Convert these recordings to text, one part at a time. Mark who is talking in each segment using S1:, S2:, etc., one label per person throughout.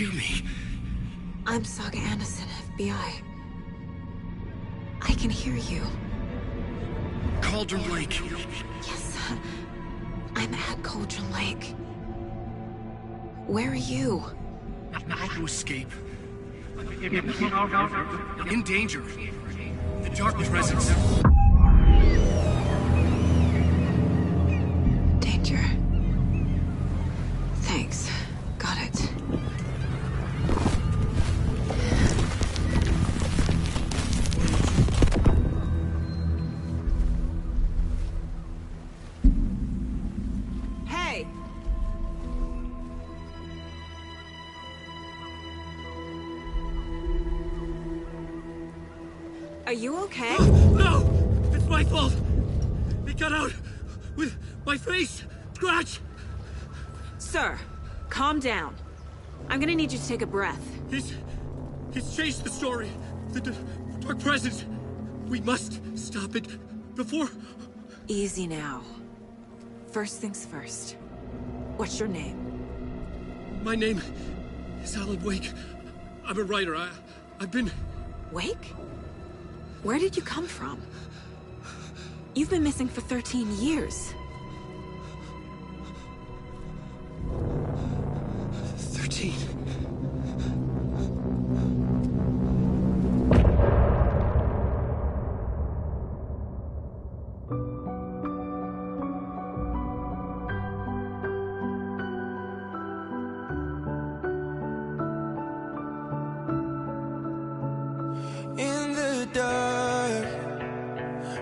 S1: hear me?
S2: I'm Saga Anderson, FBI. I can hear you.
S1: Cauldron Lake.
S2: Yes, I'm at Cauldron Lake. Where are you?
S1: How to escape? In danger. The dark presence.
S2: Danger. Thanks. Got it. Hey! Are you okay?
S1: No! It's my fault! It got out with my face! Scratch!
S2: Sir, calm down. I'm gonna need you to take a breath.
S1: He's changed the story. The dark presence. We must stop it before...
S2: Easy now. First things first. What's your name?
S1: My name is Alan Wake. I'm a writer. I've been...
S2: Wake? Where did you come from? You've been missing for 13 years.
S1: 13.
S3: In the dark,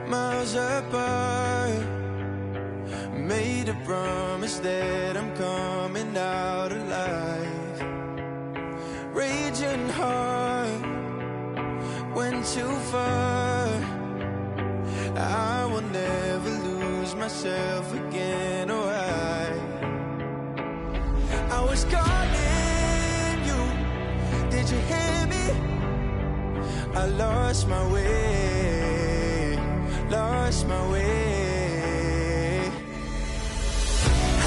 S3: miles apart, made a promise that I'm coming out alive. Raging heart, went too far. I will never lose myself again, or I was calling you, did you hear me? I lost my way, lost my way.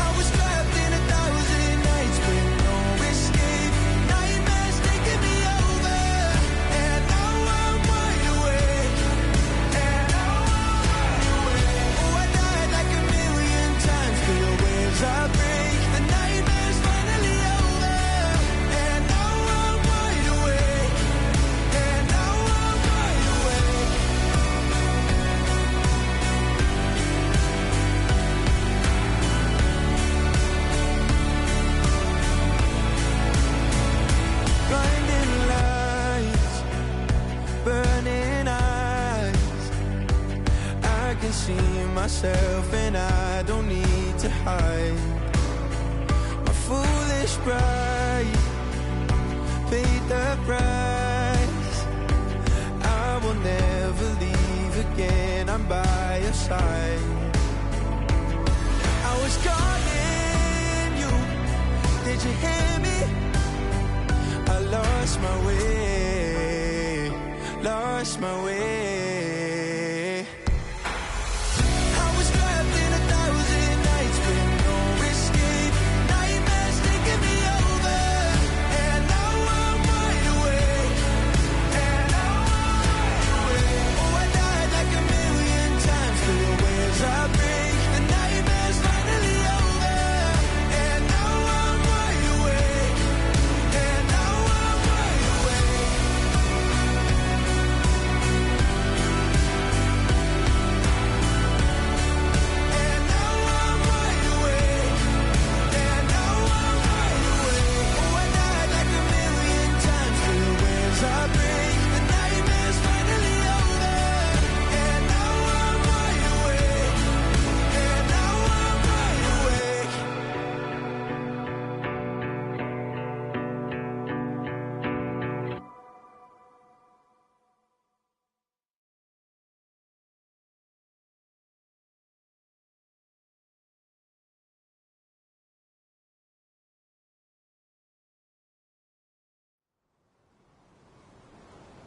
S3: I was trapped in 1,000 nights with no escape. Nightmares taking me over, and now I'm wide awake. And now I'm wide awake. Oh, I died like 1,000,000 times till the waves I break. The nightmare's finally over, and now I'm wide awake. And now I'm wide awake. Blinding lights, burning eyes. I can see myself and I don't need to hide. My foolish pride paid the price. I will never leave again, I'm by your side. I was calling you, did you hear me? I lost my way, lost my way. I was trapped in 1,000 nights with no escape. Nightmares taking me over, and now I'm wide awake. And now I'm wide awake. Oh, I died like 1,000,000 times till the waves I break. The nightmare's finally over, and now I'm wide awake. And now I'm wide awake. And now I'm wide awake. And now I'm wide awake. Oh, I died like 1,000,000 times till the waves I break. The nightmare's finally over, and now I'm wide awake. And now I'm wide awake.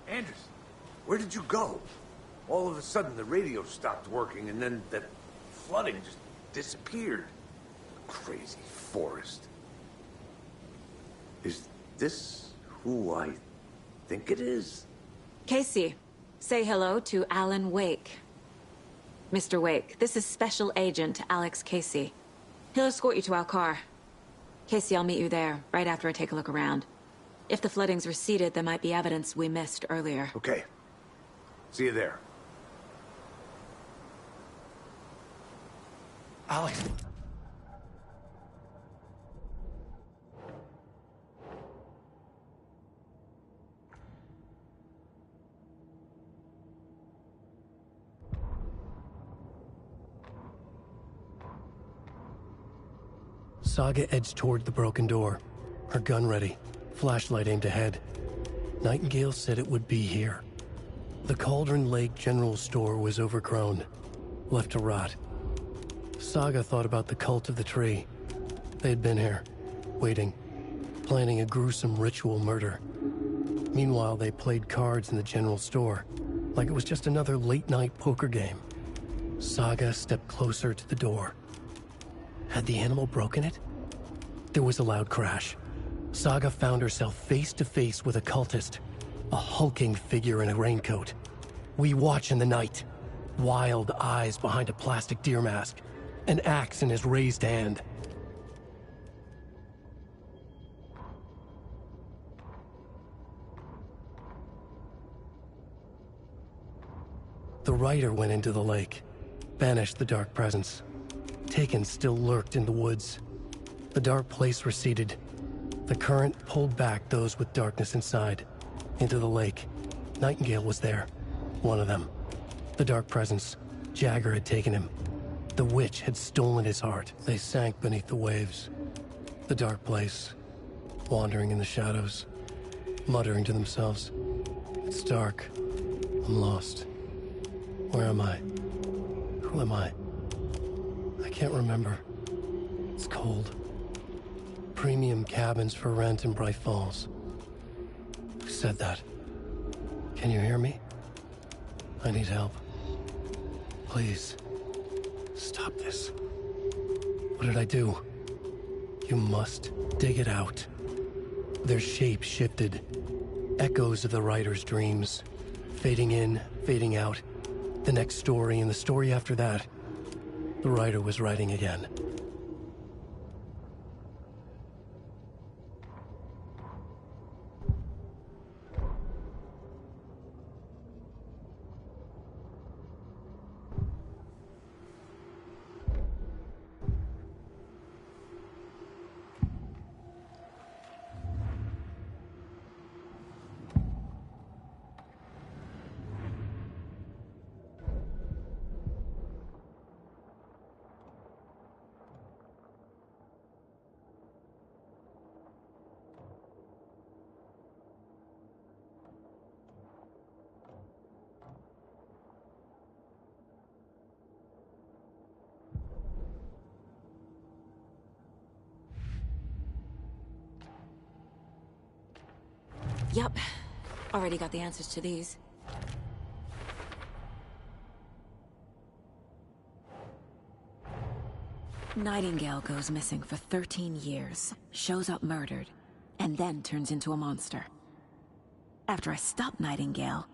S4: Anderson, where did you go? All of a sudden, the radio stopped working, and then that flooding just disappeared. Crazy forest. Is this who I think it is?
S2: Casey, say hello to Alan Wake. Mr. Wake, this is Special Agent Alex Casey. He'll escort you to our car. Casey, I'll meet you there, right after I take a look around. If the flooding's receded, there might be evidence we missed earlier.
S4: Okay. See you there.
S5: Alex.
S6: Saga edged toward the broken door, her gun ready, flashlight aimed ahead. Nightingale said it would be here. The Cauldron Lake General Store was overgrown, left to rot. Saga thought about the cult of the tree. They had been here, waiting, planning a gruesome ritual murder. Meanwhile, they played cards in the general store, like it was just another late-night poker game. Saga stepped closer to the door. Had the animal broken it? There was a loud crash. Saga found herself face to face with a cultist, a hulking figure in a raincoat. We watch in the night, wild eyes behind a plastic deer mask, an axe in his raised hand. The rider went into the lake, banished the dark presence. Taken still lurked in the woods. The dark place receded. The current pulled back those with darkness inside, into the lake. Nightingale was there, one of them. The dark presence, Jagger had taken him. The witch had stolen his heart. They sank beneath the waves. The dark place, wandering in the shadows, muttering to themselves. It's dark. I'm lost. Where am I? Who am I? I can't remember. It's cold. Premium cabins for rent in Bright Falls. Who said that? Can you hear me? I need help. Please. Stop this. What did I do? You must dig it out. Their shape shifted. Echoes of the writer's dreams. Fading in, fading out. The next story and the story after that. The writer was writing again.
S2: Yup. Already got the answers to these. Nightingale goes missing for 13 years, shows up murdered, and then turns into a monster. After I stop Nightingale,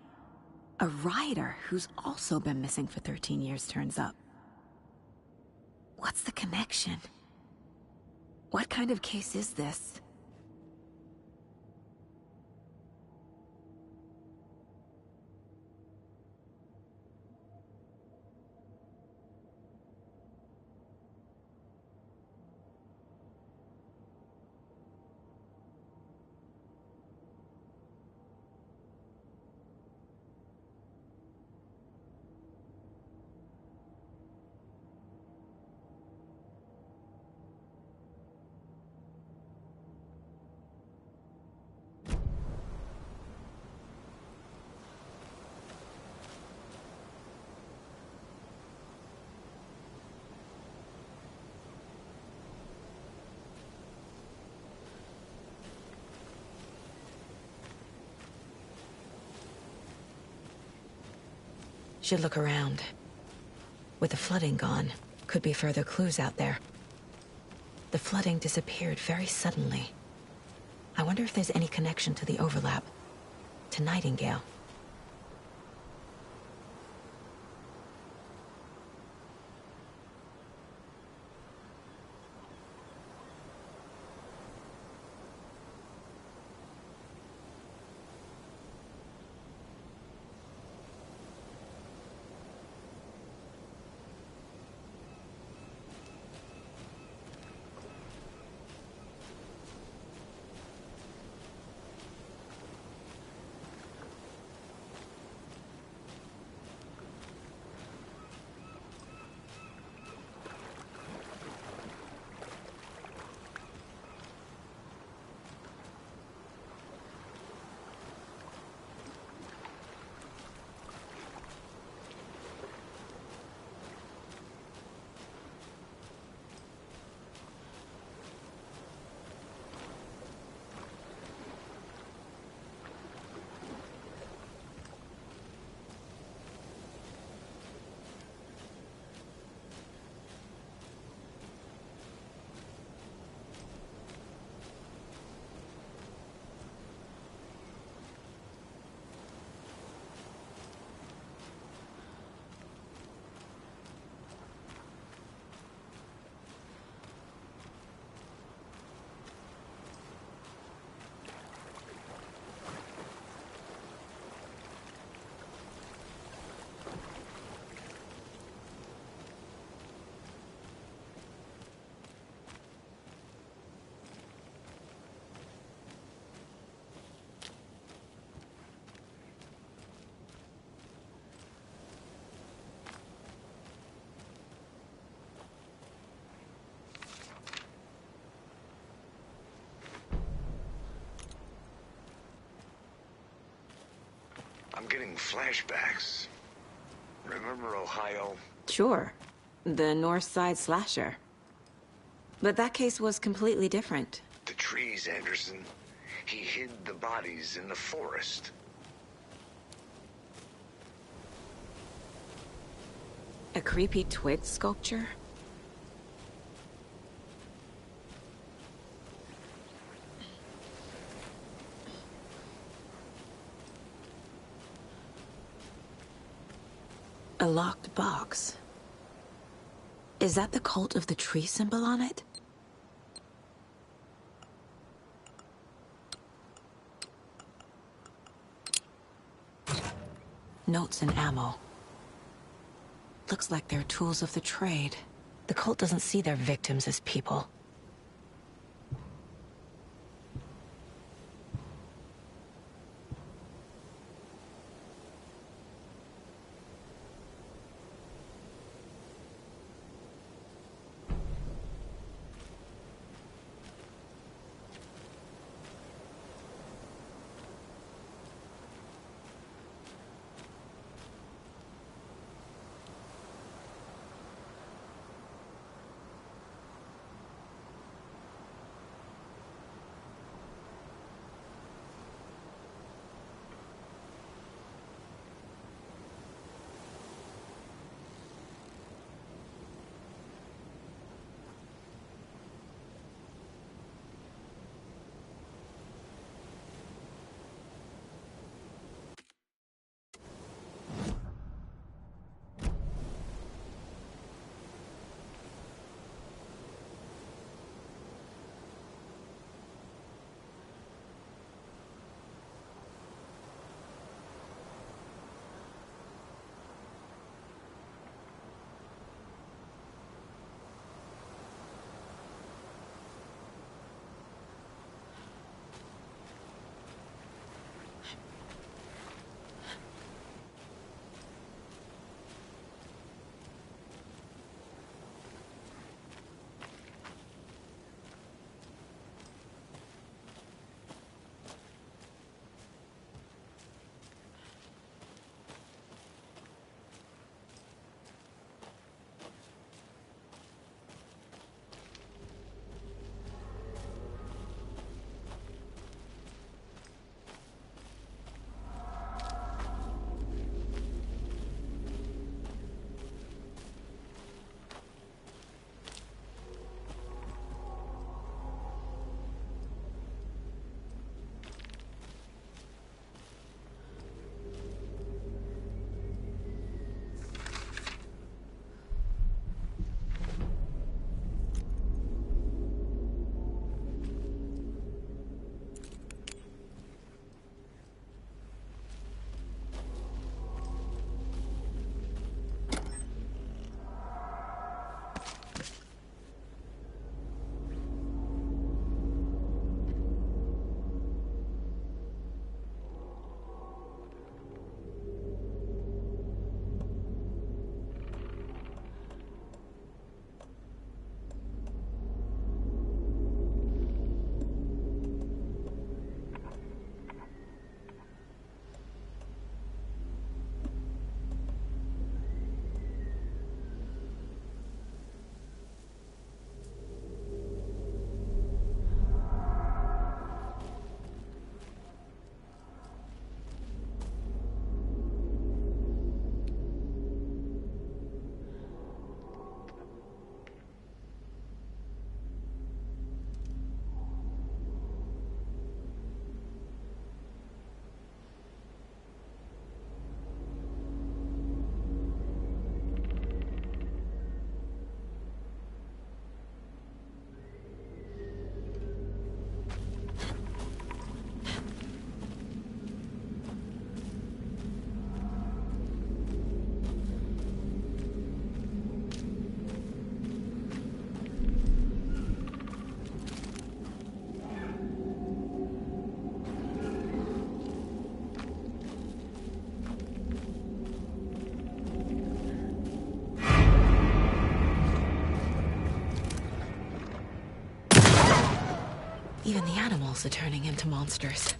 S2: a rider who's also been missing for 13 years turns up. What's the connection? What kind of case is this? Should look around. With the flooding gone, could be further clues out there. The flooding disappeared very suddenly. I wonder if there's any connection to the overlap. To Nightingale.
S5: I'm getting flashbacks. Remember Ohio?
S2: Sure. The North Side slasher. But that case was completely different.
S5: The trees, Anderson. He hid the bodies in the forest.
S2: A creepy twig sculpture? A locked box. Is that the cult of the tree symbol on it? Notes and ammo. Looks like they're tools of the trade. The cult doesn't see their victims as people. Even the animals are turning into monsters.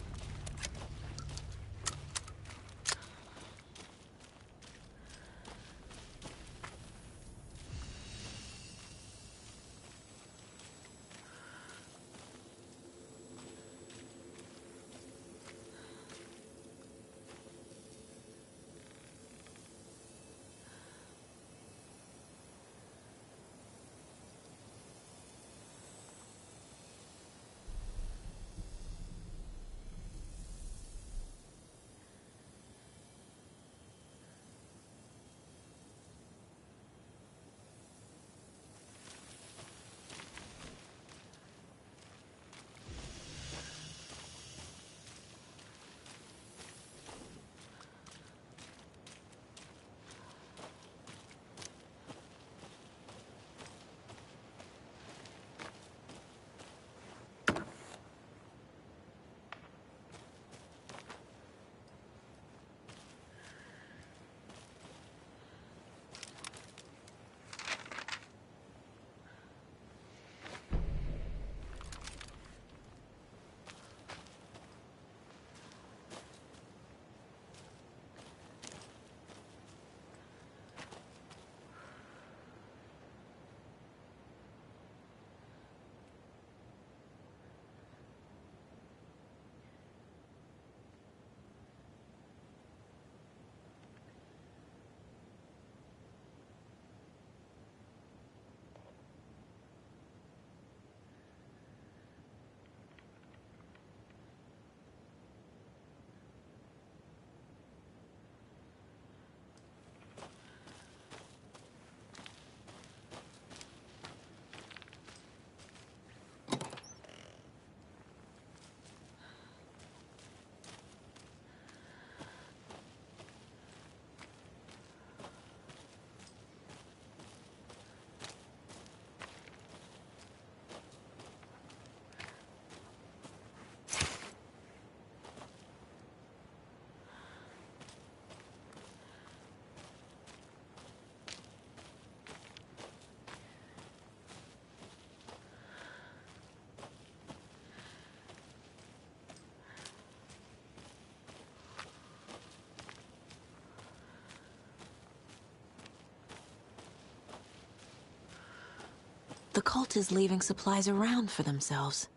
S2: The cult is leaving supplies around for themselves.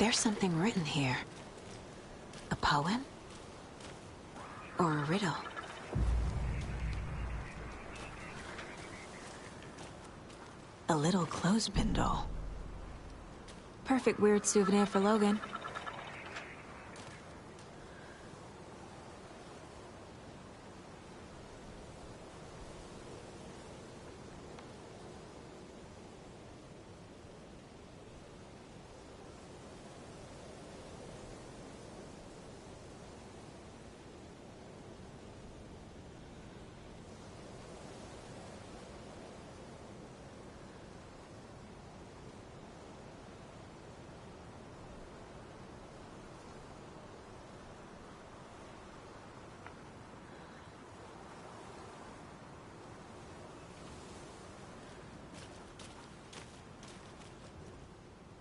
S2: There's something written here. A poem? Or a riddle? A little clothespin doll. Perfect weird souvenir for Logan.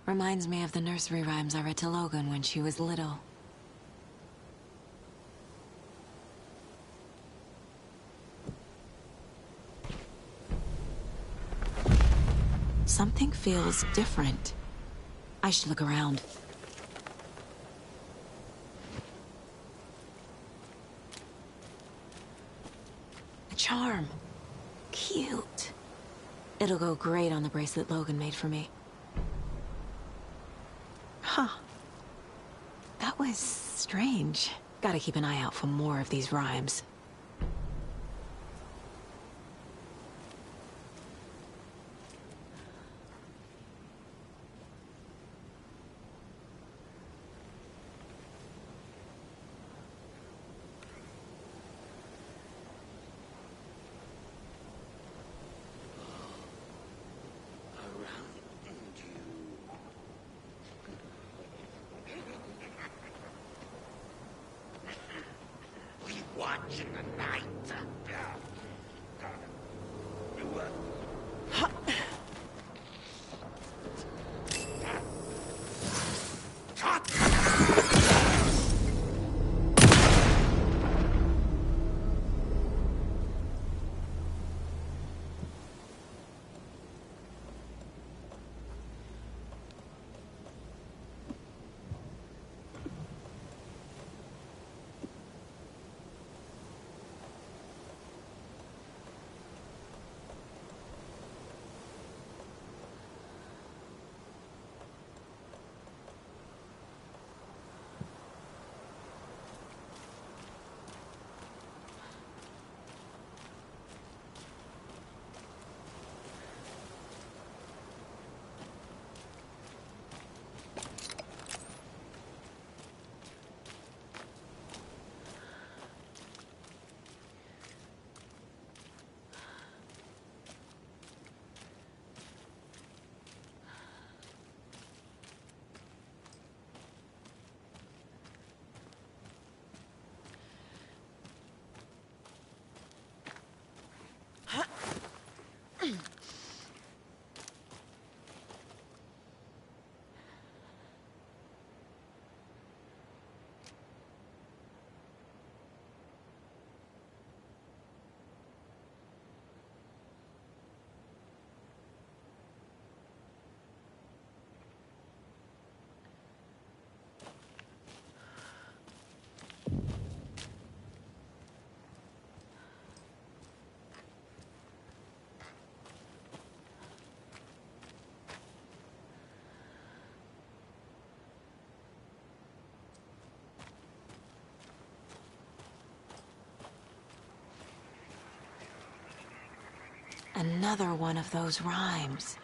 S2: Reminds me of the nursery rhymes I read to Logan when she was little. Something feels different. I should look around. A charm. Cute. It'll go great on the bracelet Logan made for me. Huh. That was strange. Gotta keep an eye out for more of these rhymes.
S5: Watch in the night.
S2: Another one of those rhymes.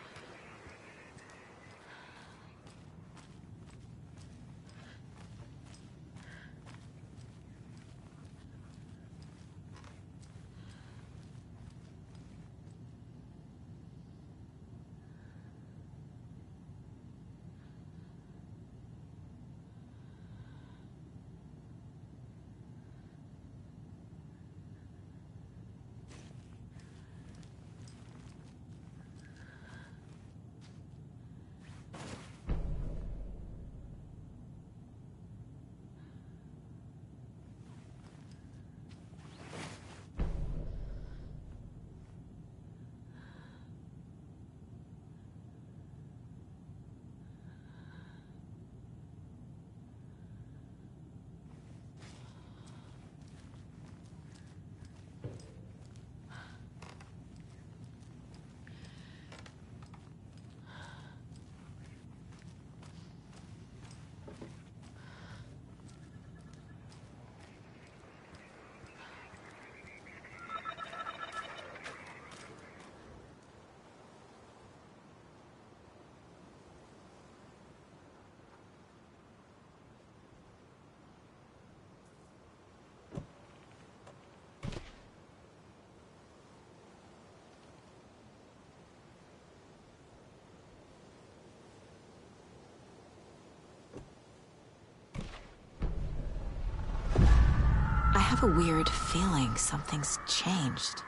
S2: have a weird feeling something's changed.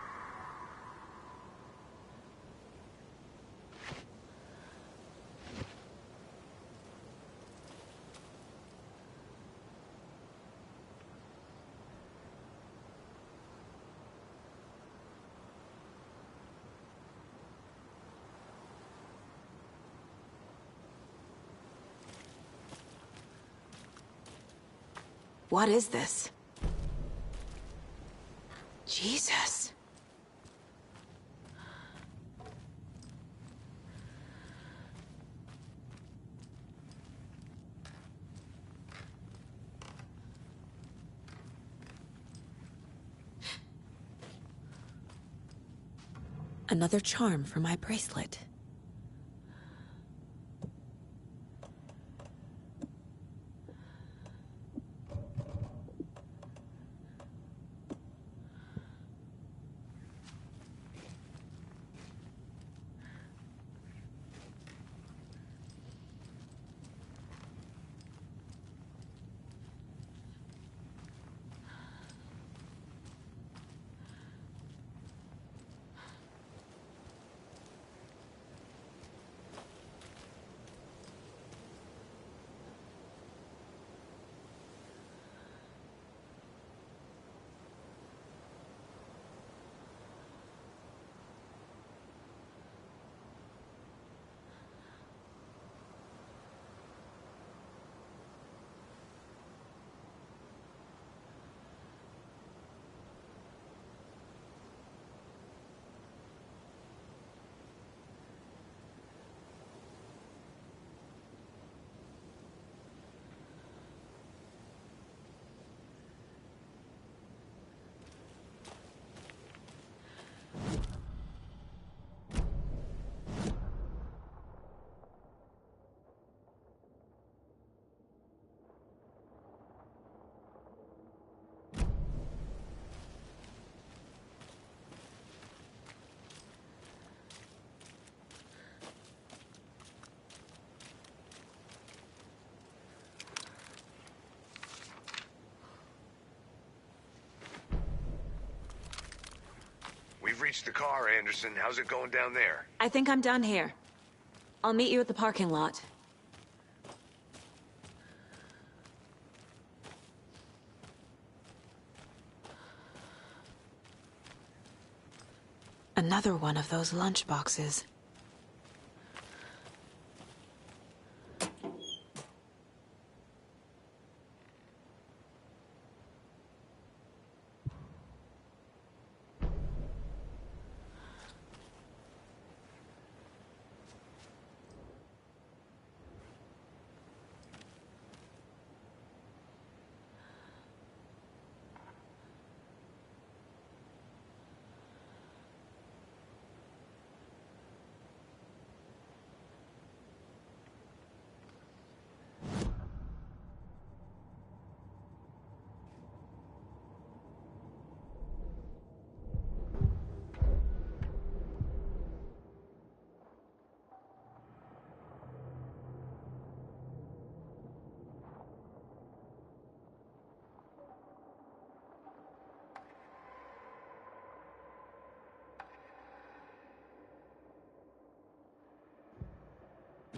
S2: What is this? Jesus. Another charm for my bracelet.
S5: We've reached the car, Anderson. How's it going down there?
S2: I think I'm done here. I'll meet you at the parking lot. Another one of those lunch boxes.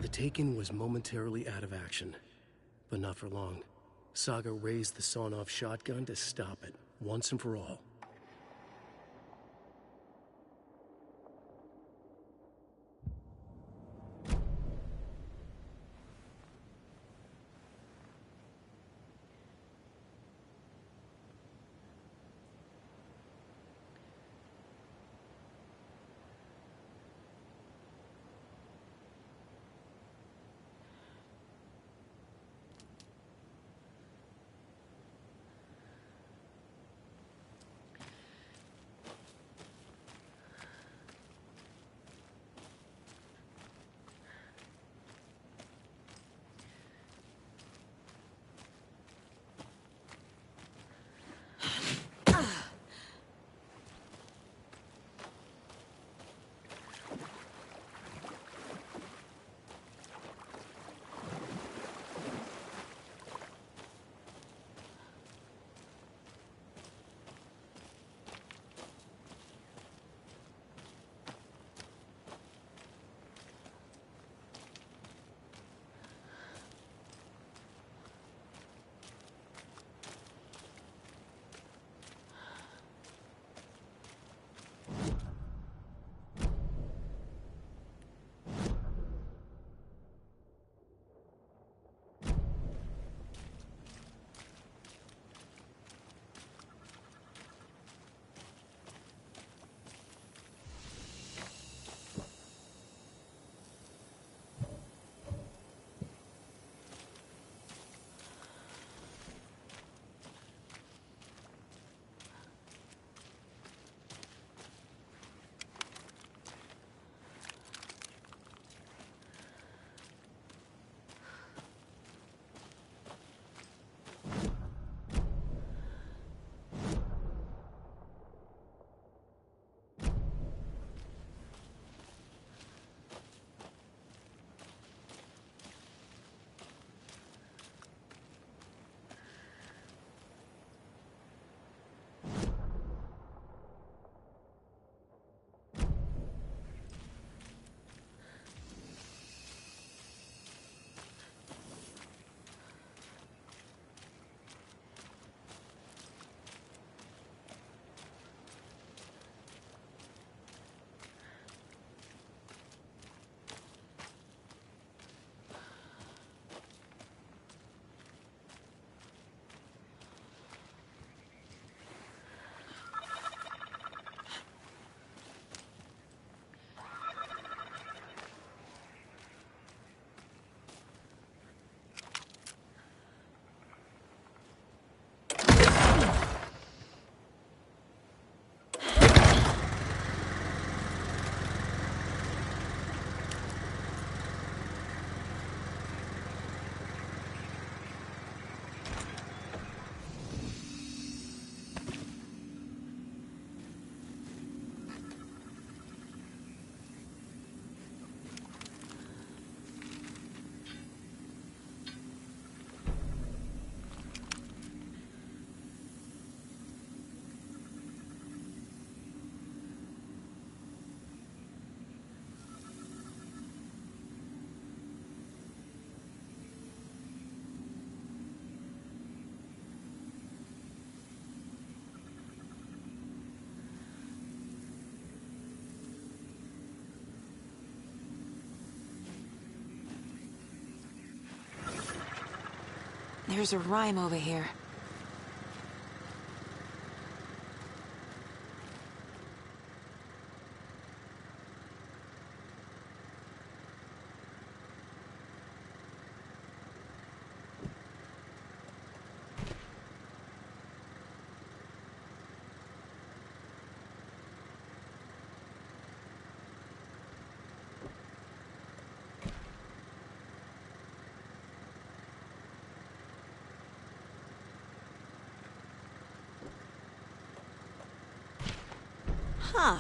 S6: The Taken was momentarily out of action, but not for long. Saga raised the sawn-off shotgun to stop it, once and for all.
S2: There's a rhyme over here. Huh.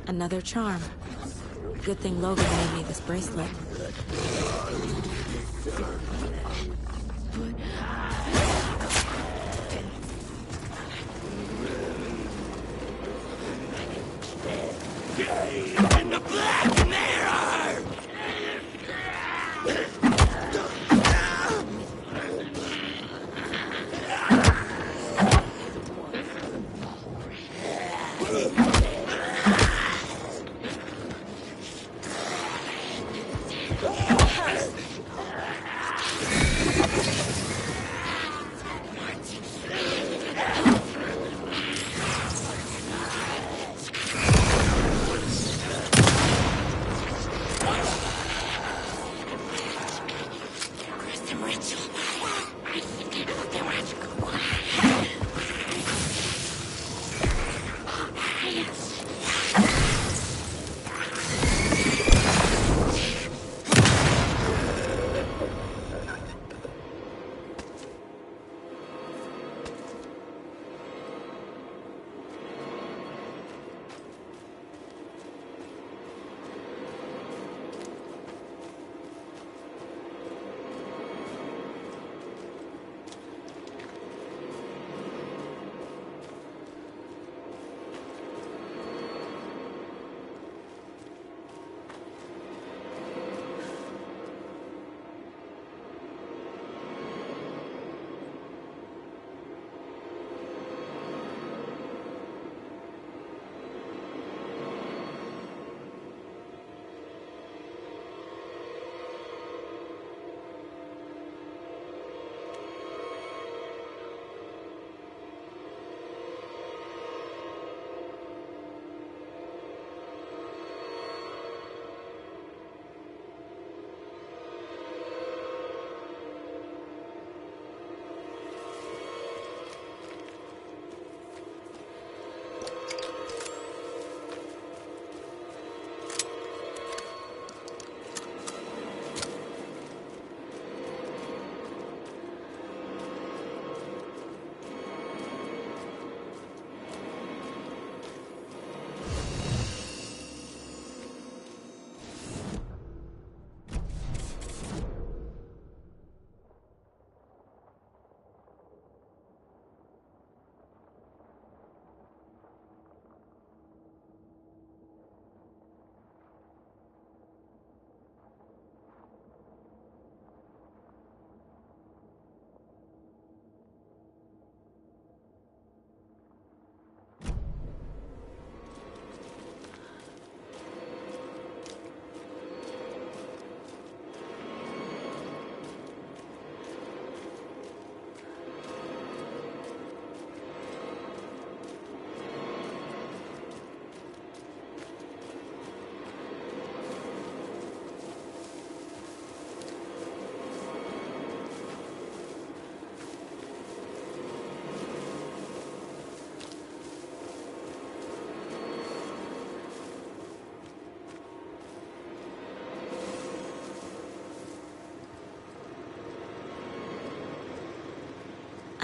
S2: Another charm. Good thing Logan made me this bracelet.
S3: In the Black Mirror!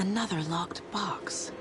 S2: Another locked box.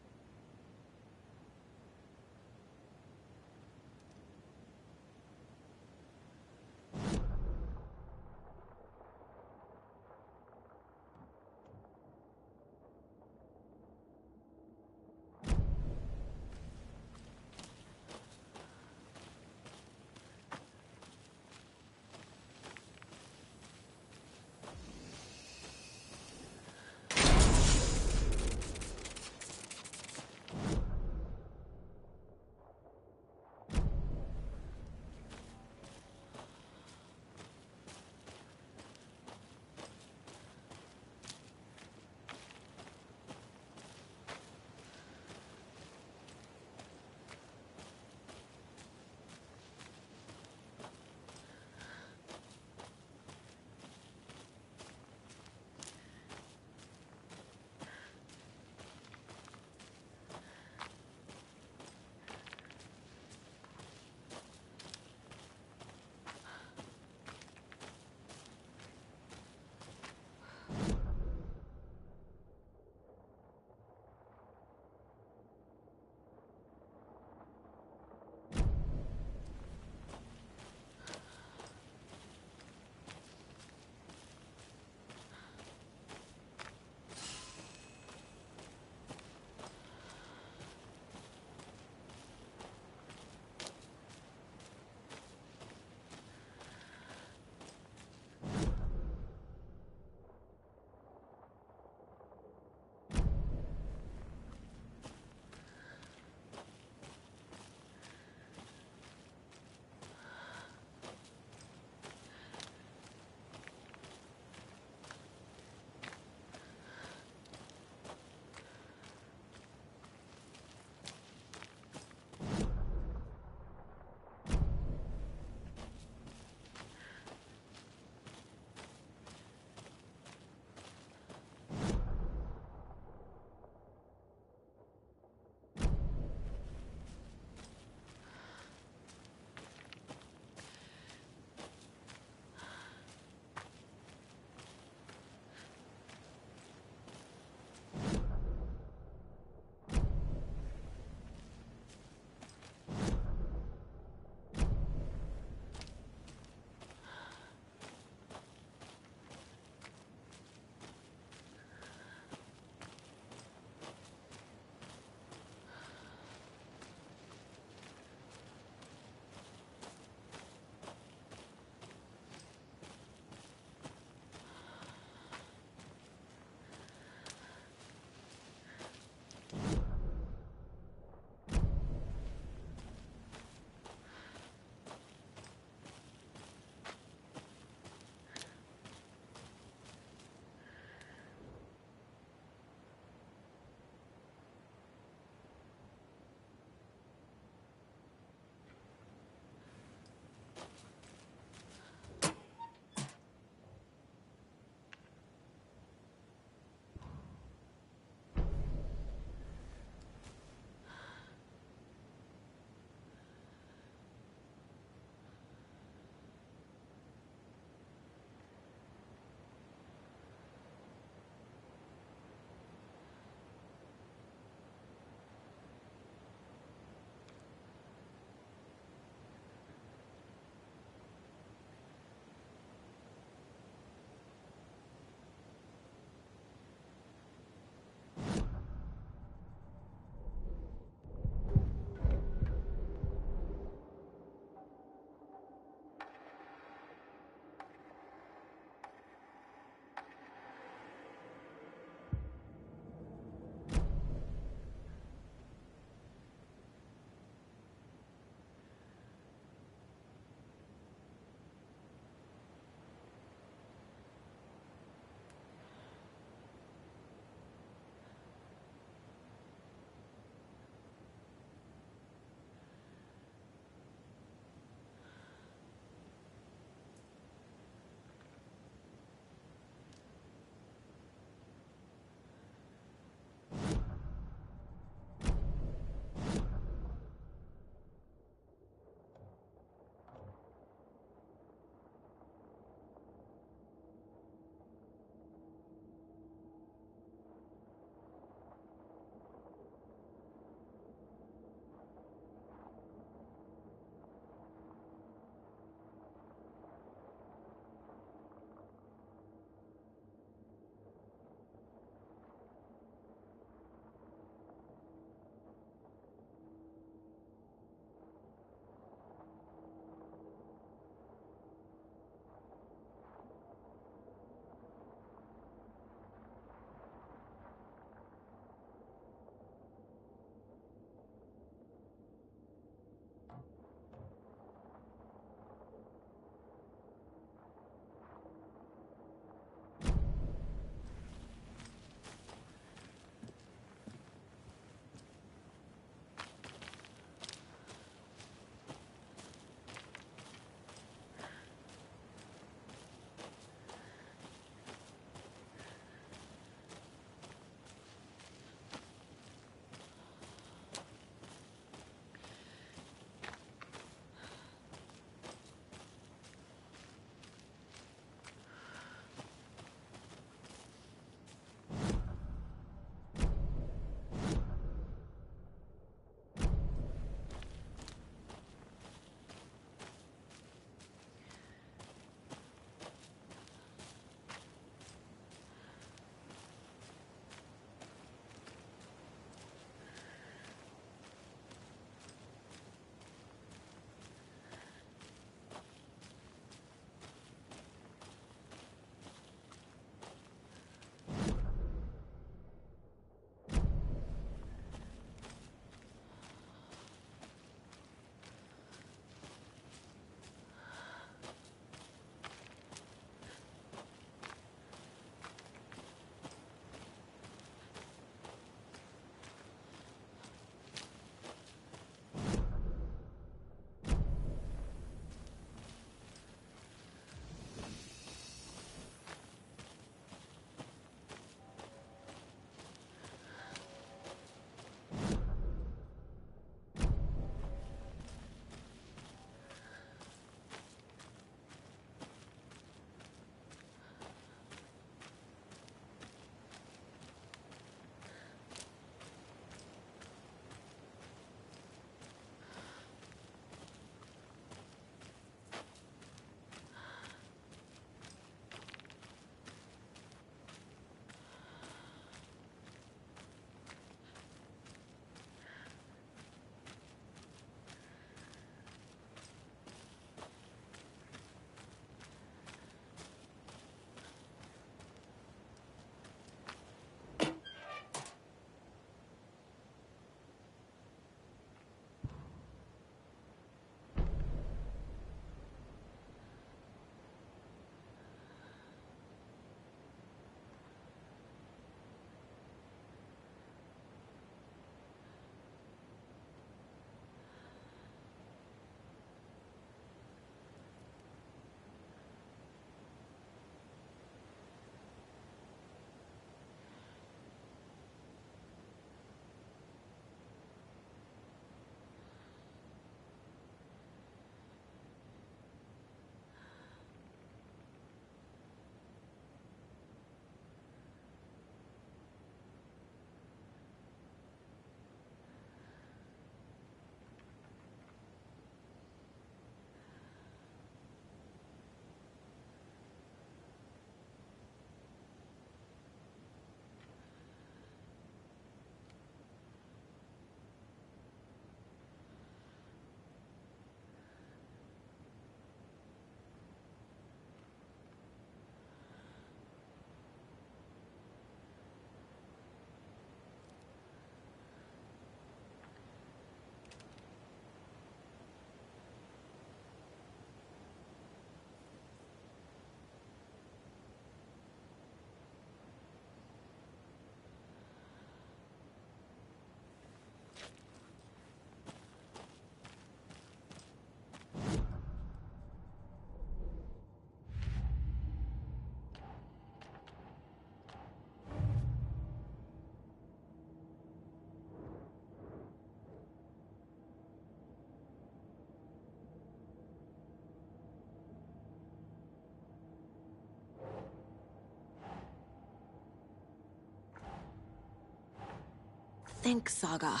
S2: think, Saga.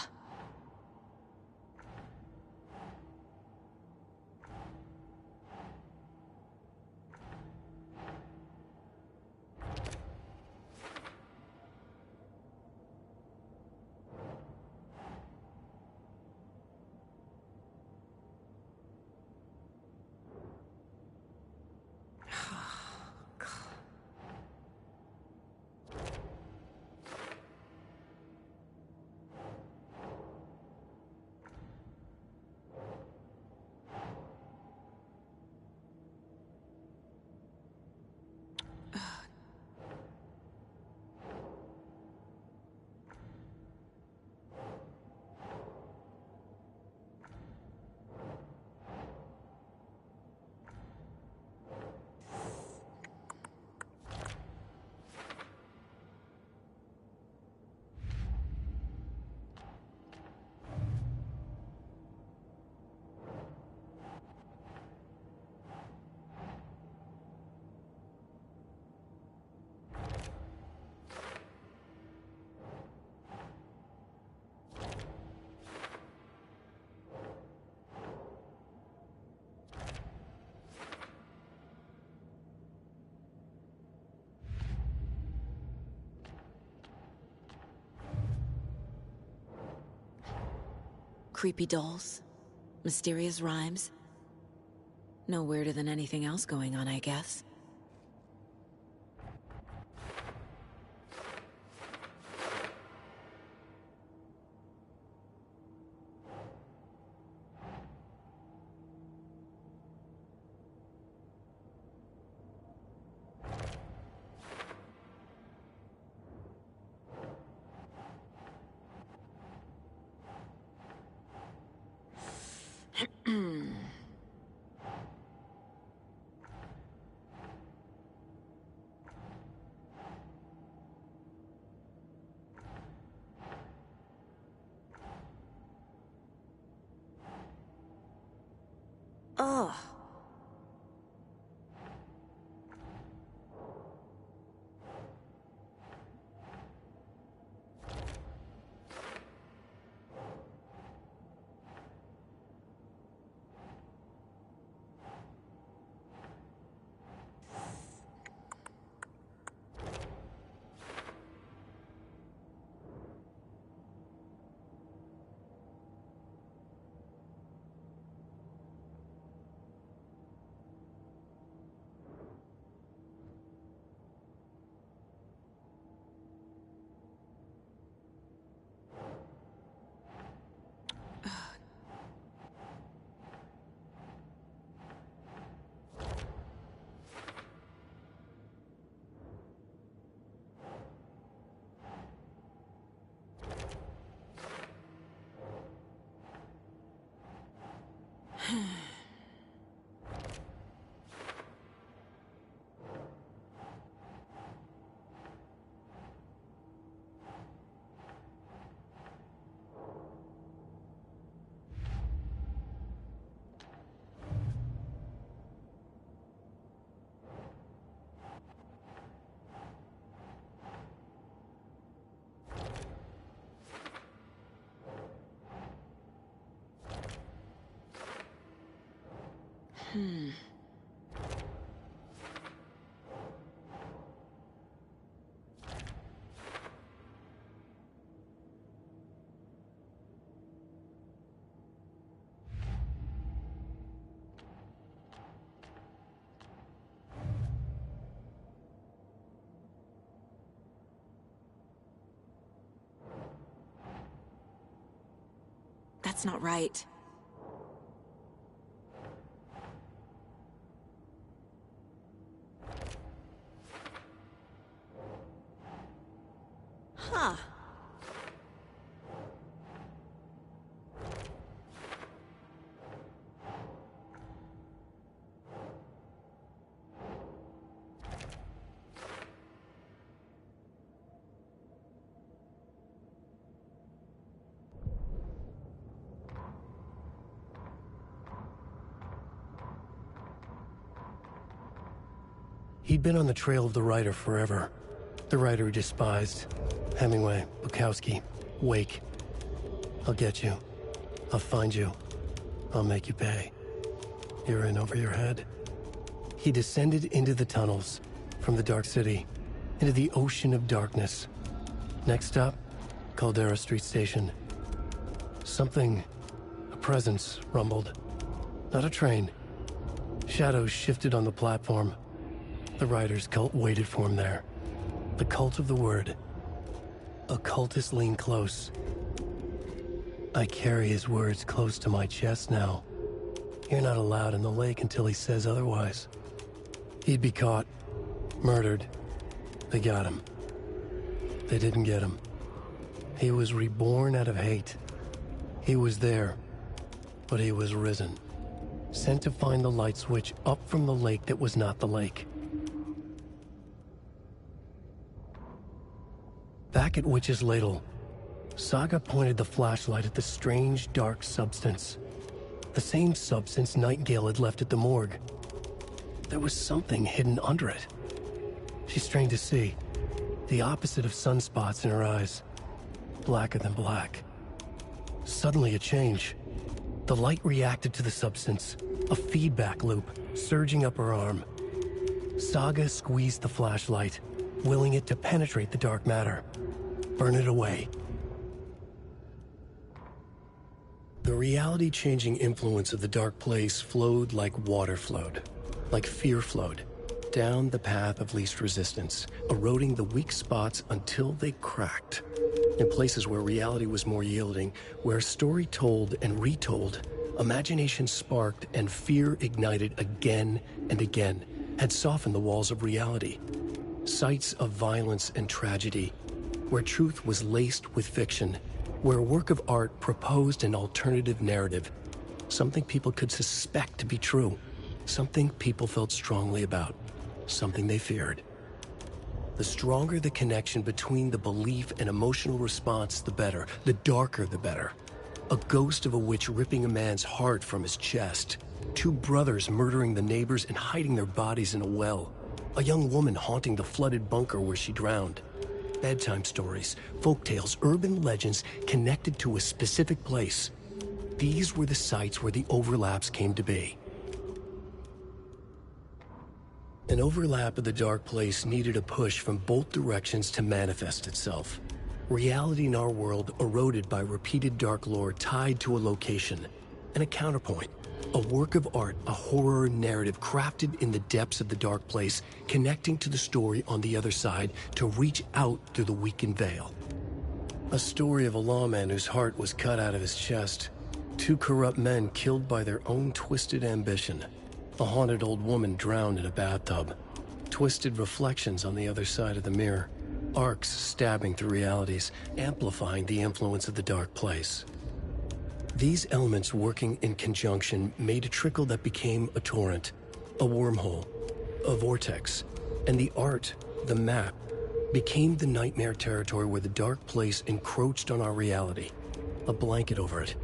S2: Creepy dolls, mysterious rhymes. No weirder than anything else going on, I guess. Ugh. That's not right. Huh.
S6: He'd been on the trail of the writer forever. The writer he despised. Hemingway, Bukowski, Wake. I'll get you. I'll find you. I'll make you pay. You're in over your head. He descended into the tunnels, from the Dark City, into the ocean of darkness. Next stop, Caldera Street Station. A presence rumbled. Not a train. Shadows shifted on the platform. The rider's cult waited for him there. The cult of the word. A cultist leaned close. I carry his words close to my chest now. You're not allowed in the lake until he says otherwise. He'd be caught. Murdered. They got him. They didn't get him. He was reborn out of hate. He was there, but he was risen. Sent to find the light switch up from the lake that was not the lake. Back at Witch's Ladle, Saga pointed the flashlight at the strange, dark substance. The same substance Nightingale had left at the morgue. There was something hidden under it. She strained to see. The opposite of sunspots in her eyes. Blacker than black. Suddenly a change. The light reacted to the substance. A feedback loop, surging up her arm. Saga squeezed the flashlight, willing it to penetrate the dark matter. Burn it away. The reality-changing influence of the dark place flowed like water flowed, like fear flowed, down the path of least resistance, eroding the weak spots until they cracked. In places where reality was more yielding, where story told and retold, imagination sparked and fear ignited again and again, had softened the walls of reality. Sites of violence and tragedy, where truth was laced with fiction, where a work of art proposed an alternative narrative, something people could suspect to be true, something people felt strongly about, something they feared. The stronger the connection between the belief and emotional response, the better. The darker, the better. A ghost of a witch ripping a man's heart from his chest. Two brothers murdering the neighbors and hiding their bodies in a well. A young woman haunting the flooded bunker where she drowned. Bedtime stories, folktales, urban legends connected to a specific place. These were the sites where the overlaps came to be. An overlap of the dark place needed a push from both directions to manifest itself. Reality in our world eroded by repeated dark lore tied to a location, and a counterpoint. A work of art, a horror narrative crafted in the depths of the dark place, connecting to the story on the other side to reach out through the weakened veil. A story of a lawman whose heart was cut out of his chest. Two corrupt men killed by their own twisted ambition. A haunted old woman drowned in a bathtub. Twisted reflections on the other side of the mirror. Arcs stabbing through realities, amplifying the influence of the dark place. These elements working in conjunction made a trickle that became a torrent, a wormhole, a vortex, and the art, the map, became the nightmare territory where the dark place encroached on our reality, a blanket over it,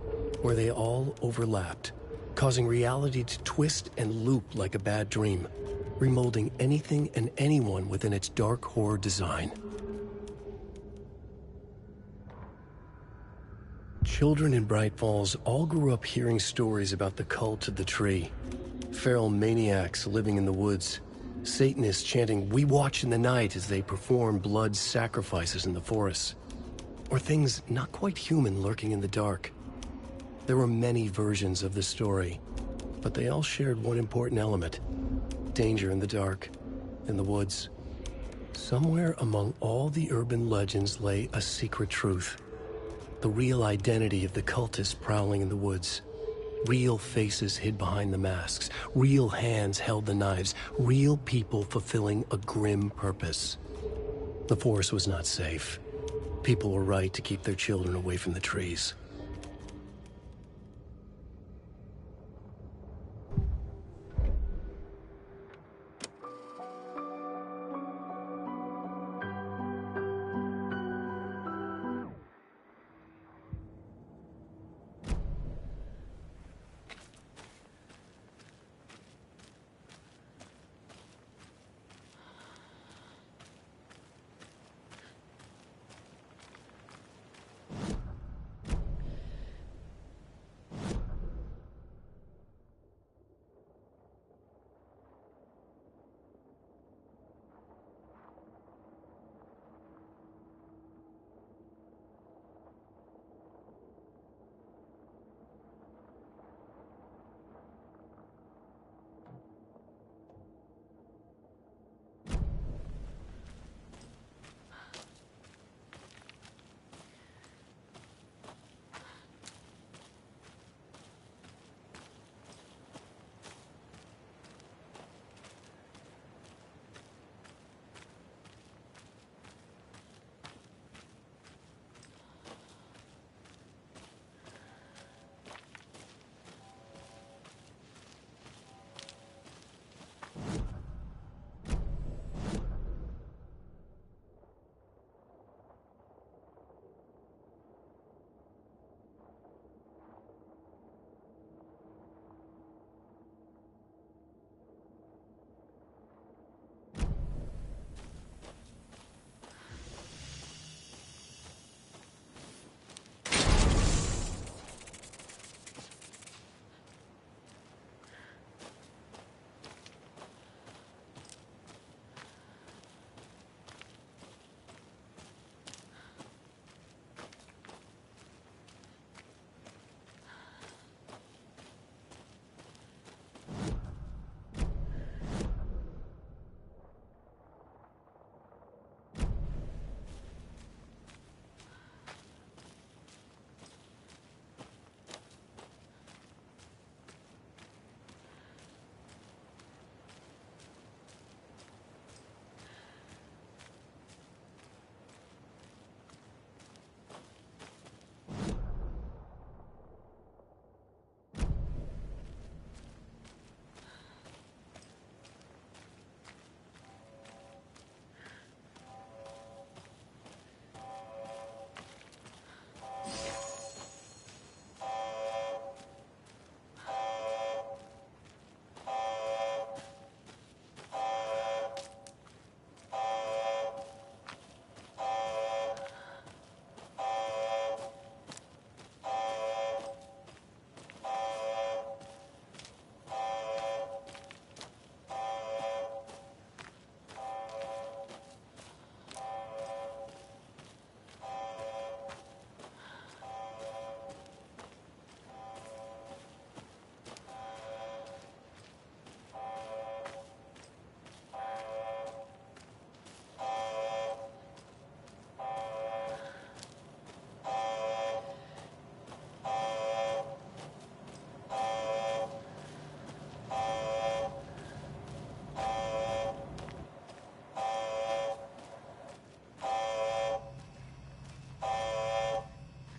S6: where they all overlapped, causing reality to twist and loop like a bad dream, remolding anything and anyone within its dark horror design. Children in Bright Falls all grew up hearing stories about the cult of the tree. Feral maniacs living in the woods. Satanists chanting, "We watch in the night," as they perform blood sacrifices in the forests. Or things not quite human lurking in the dark. There were many versions of the story, but they all shared one important element. Danger in the dark, in the woods. Somewhere among all the urban legends lay a secret truth. The real identity of the cultists prowling in the woods. Real faces hid behind the masks. Real hands held the knives. Real people fulfilling a grim purpose. The forest was not safe. People were right to keep their children away from the trees.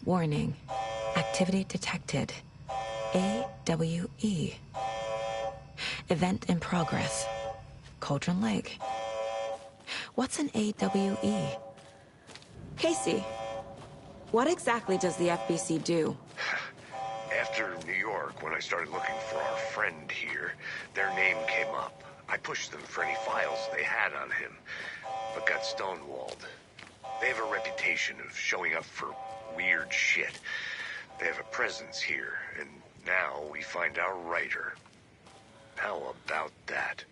S2: Warning. Activity detected. AWE. Event in progress. Cauldron Lake. What's an AWE? Casey, what exactly does the FBC do?
S5: After New York, when I started looking for our friend here, their name came up. I pushed them for any files they had on him, but got stonewalled. They have a reputation of showing up for weird shit. They have a presence here, and now we find our writer. How about that?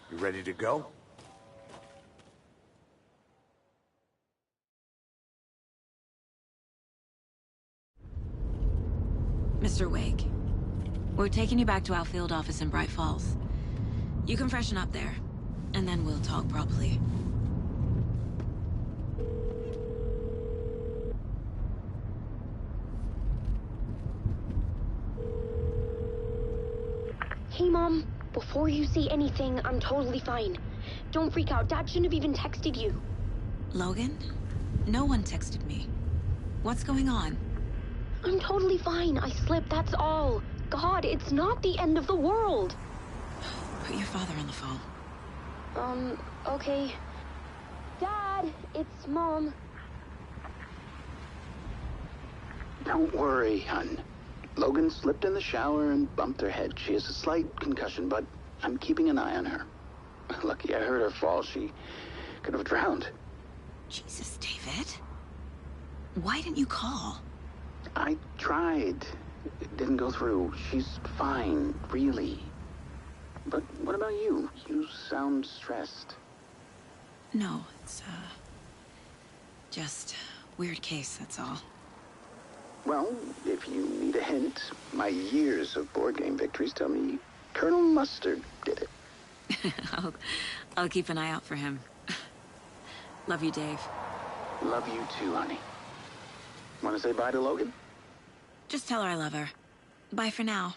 S4: You ready to go?
S2: Mr. Wake, we're taking you back to our field office in Bright Falls. You can freshen up there, and then we'll talk properly.
S7: Hey, Mom. Before you say anything, I'm totally fine. Don't freak out. Dad shouldn't have even texted you.
S2: Logan? No one texted me. What's going on?
S7: I'm totally fine. I slipped, that's all. God, it's not the end of the world.
S2: Put your father on the phone.
S7: Okay. Dad, it's Mom.
S8: Don't worry, hon. Logan slipped in the shower and bumped her head. She has a slight concussion, but I'm keeping an eye on her. Lucky I heard her fall. She could have drowned.
S2: Jesus, David. Why didn't you call?
S8: I tried. It didn't go through. She's fine, really. But what about you? You sound stressed.
S2: No, it's, just weird case, that's all.
S8: Well, if you need a hint, my years of board game victories tell me Colonel Mustard did it.
S2: I'll keep an eye out for him. Love you, Dave.
S8: Love you too, honey. Want to say bye to Logan?
S2: Just tell her I love her. Bye for now.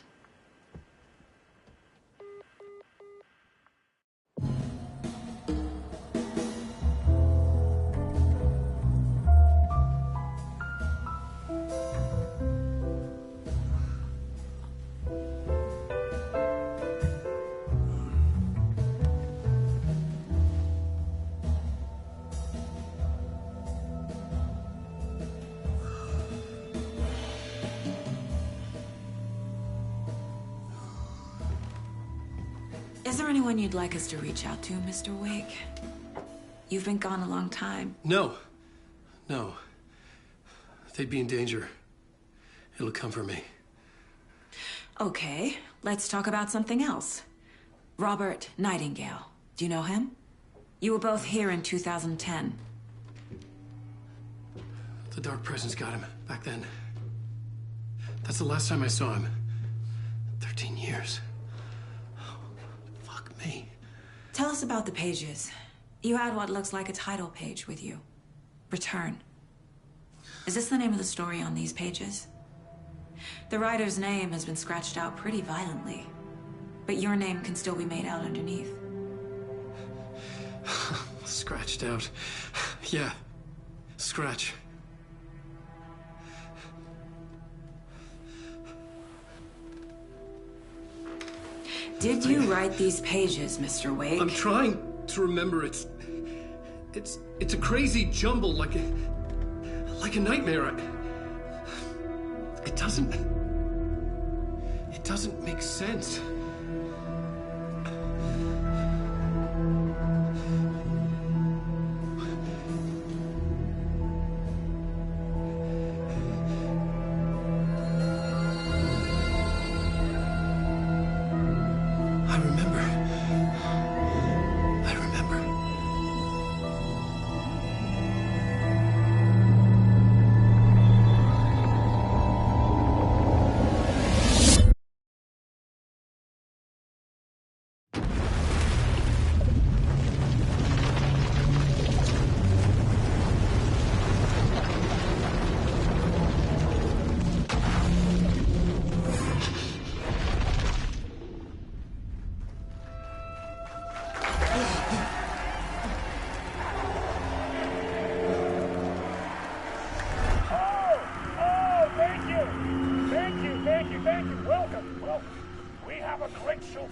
S2: Is there anyone you'd like us to reach out to, Mr. Wake? You've been gone a long time.
S6: No. No. They'd be in danger. It'll come for me.
S2: Okay, let's talk about something else. Robert Nightingale. Do you know him? You were both here in 2010.
S6: The Dark Presence got him back then. That's the last time I saw him. 13 years. Fuck me.
S2: Tell us about the pages. You had what looks like a title page with you. Return. Is this the name of the story on these pages? The writer's name has been scratched out pretty violently, but your name can still be made out underneath.
S6: Scratched out. Yeah. Scratch.
S2: Did you write these pages, Mr. Wake?
S6: I'm trying to remember. It's a crazy jumble, like a nightmare. It doesn't make sense.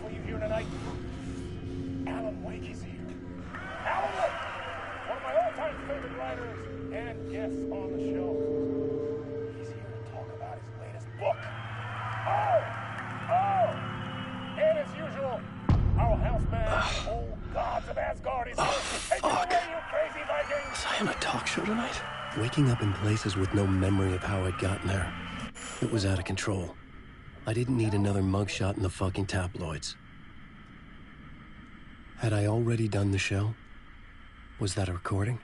S9: for you here tonight. Alan Wake is here. Alan Wake, one of my all-time favorite writers and guests on the show. He's here to talk about his latest book. And as usual, our houseman, old gods of Asgard, is here. Take it away, you crazy Vikings!
S6: Was I on a talk show tonight? Waking up in places with no memory of how I'd gotten there. It was out of control. I didn't need another mugshot in the fucking tabloids. Had I already done the show? Was that a recording?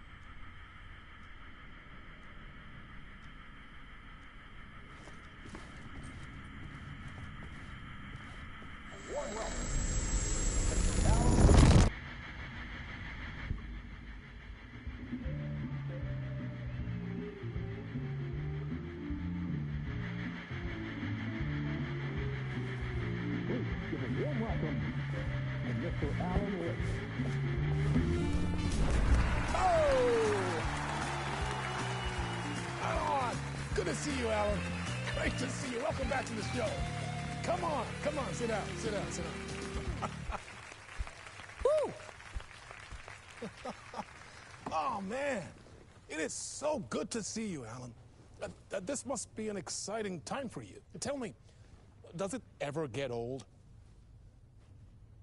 S9: Good to see you, Alan. Great to see you. Welcome back to the show. Come on, sit down. Woo! Oh, man. It is so good to see you, Alan. This must be an exciting time for you. Tell me, does it ever get old?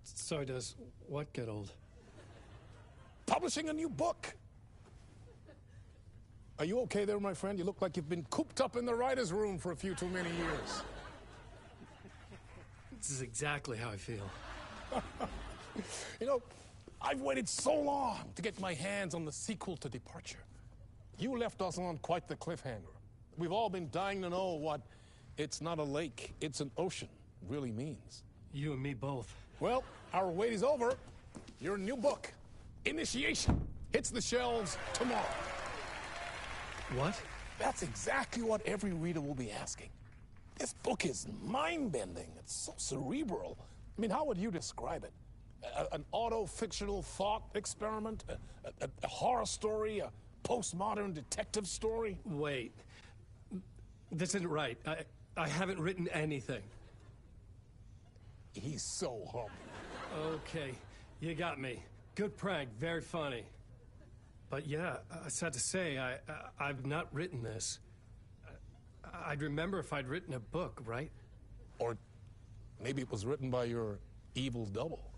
S6: Sorry, does what get old?
S9: Publishing a new book. Are you okay there, my friend? You look like you've been cooped up in the writer's room for a few too many years.
S6: This is exactly how I feel.
S9: You know, I've waited so long to get my hands on the sequel to Departure. You left us on quite the cliffhanger. We've all been dying to know what "it's not a lake, it's an ocean" really means.
S6: You and me both.
S9: Well, our wait is over. Your new book, Initiation, hits the shelves tomorrow.
S6: What?
S9: That's exactly what every reader will be asking. This book is mind-bending. It's so cerebral. I mean, how would you describe it? An auto-fictional thought experiment? A horror story? A postmodern detective story?
S6: Wait. This isn't right. I haven't written anything.
S9: He's so humble.
S6: Okay, you got me. Good prank, very funny. But yeah, sad to say, I've not written this. I'd remember if I'd written a book, right?
S9: Or maybe it was written by your evil double.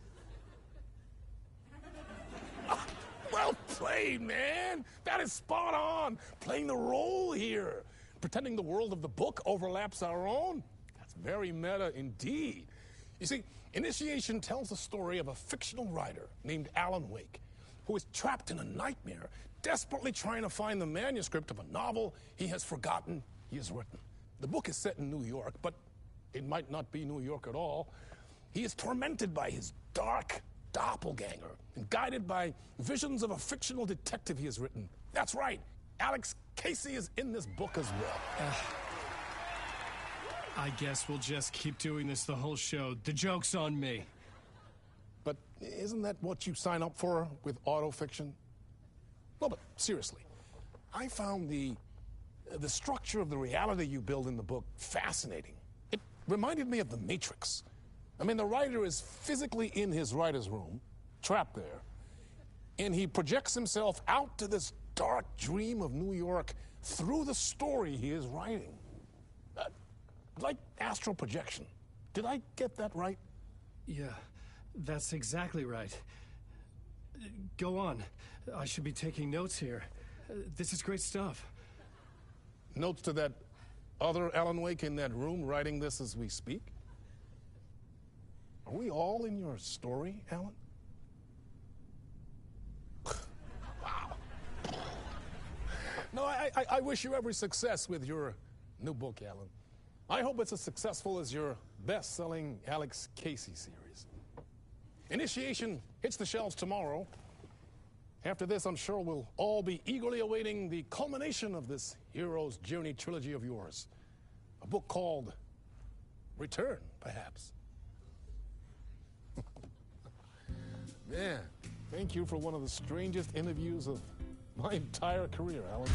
S9: Well played, man! That is spot on! Playing the role here. Pretending the world of the book overlaps our own. That's very meta indeed. You see, Initiation tells the story of a fictional writer named Alan Wake, who is trapped in a nightmare, desperately trying to find the manuscript of a novel he has forgotten he has written. The book is set in New York, but it might not be New York at all. He is tormented by his dark doppelganger and guided by visions of a fictional detective he has written. That's right, Alex Casey is in this book as well.
S6: I guess we'll just keep doing this the whole show. The joke's on me.
S9: But isn't that what you sign up for with autofiction? No, but seriously, I found the structure of the reality you build in the book fascinating. It reminded me of The Matrix. I mean, the writer is physically in his writer's room, trapped there, and he projects himself out to this dark dream of New York through the story he is writing. Like astral projection. Did I get that right?
S6: Yeah, that's exactly right. Go on. I should be taking notes here. This is great stuff.
S9: Notes to that other Alan Wake in that room writing this as we speak? Are we all in your story, Alan? Wow. No, I wish you every success with your new book, Alan. I hope it's as successful as your best-selling Alex Casey series. Initiation hits the shelves tomorrow. After this, I'm sure we'll all be eagerly awaiting the culmination of this hero's journey trilogy of yours. A book called Return, perhaps. Man, thank you for one of the strangest interviews of my entire career, Alan.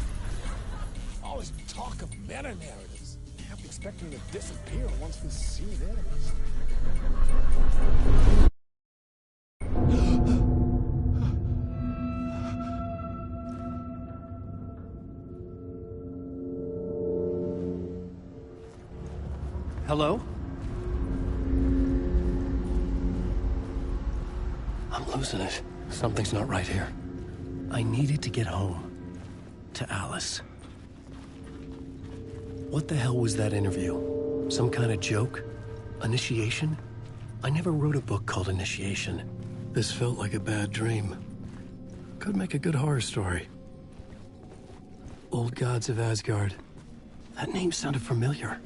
S9: All this talk of meta-narratives. I kept expecting to disappear once this scene ends.
S6: Hello? I'm losing it. Something's not right here. I needed to get home. To Alice. What the hell was that interview? Some kind of joke? Initiation? I never wrote a book called Initiation. This felt like a bad dream. Could make a good horror story. Old Gods of Asgard. That name sounded familiar.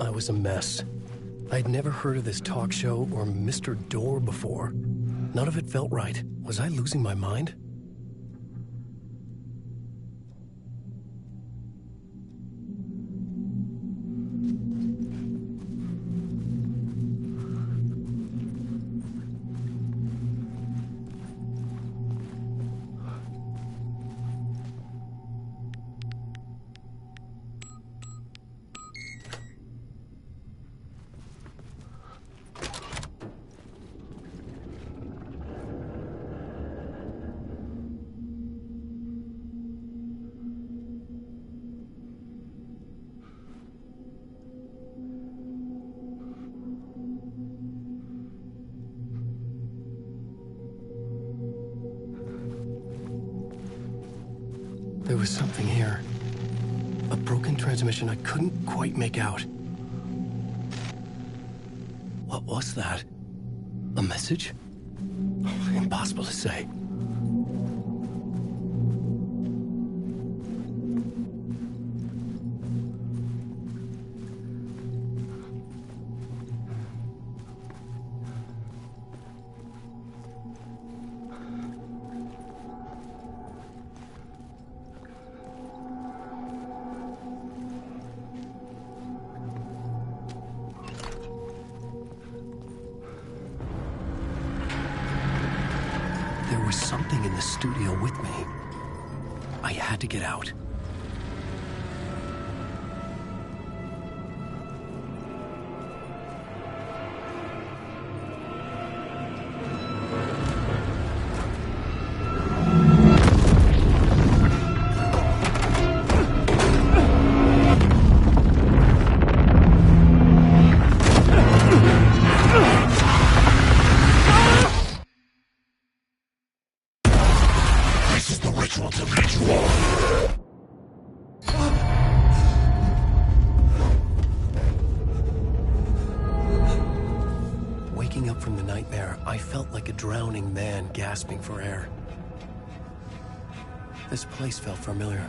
S6: I was a mess. I'd never heard of this talk show or Mr. Door before. None of it felt right. Was I losing my mind? There was something here. A broken transmission I couldn't quite make out. What was that? A message? Impossible to say. There was something in the studio with me. I had to get out. Waking up from the nightmare, I felt like a drowning man gasping for air. This place felt familiar.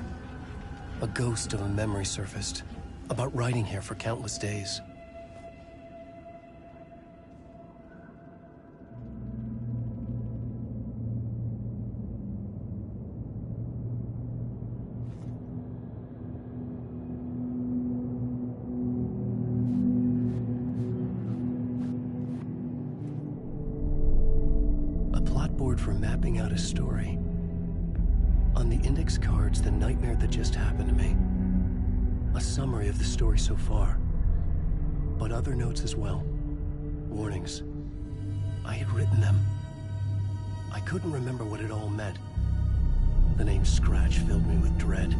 S6: A ghost of a memory surfaced, about riding here for countless days. For mapping out a story. On the index cards, the nightmare that just happened to me. A summary of the story so far. But other notes as well. Warnings. I had written them. I couldn't remember what it all meant. The name Scratch filled me with dread.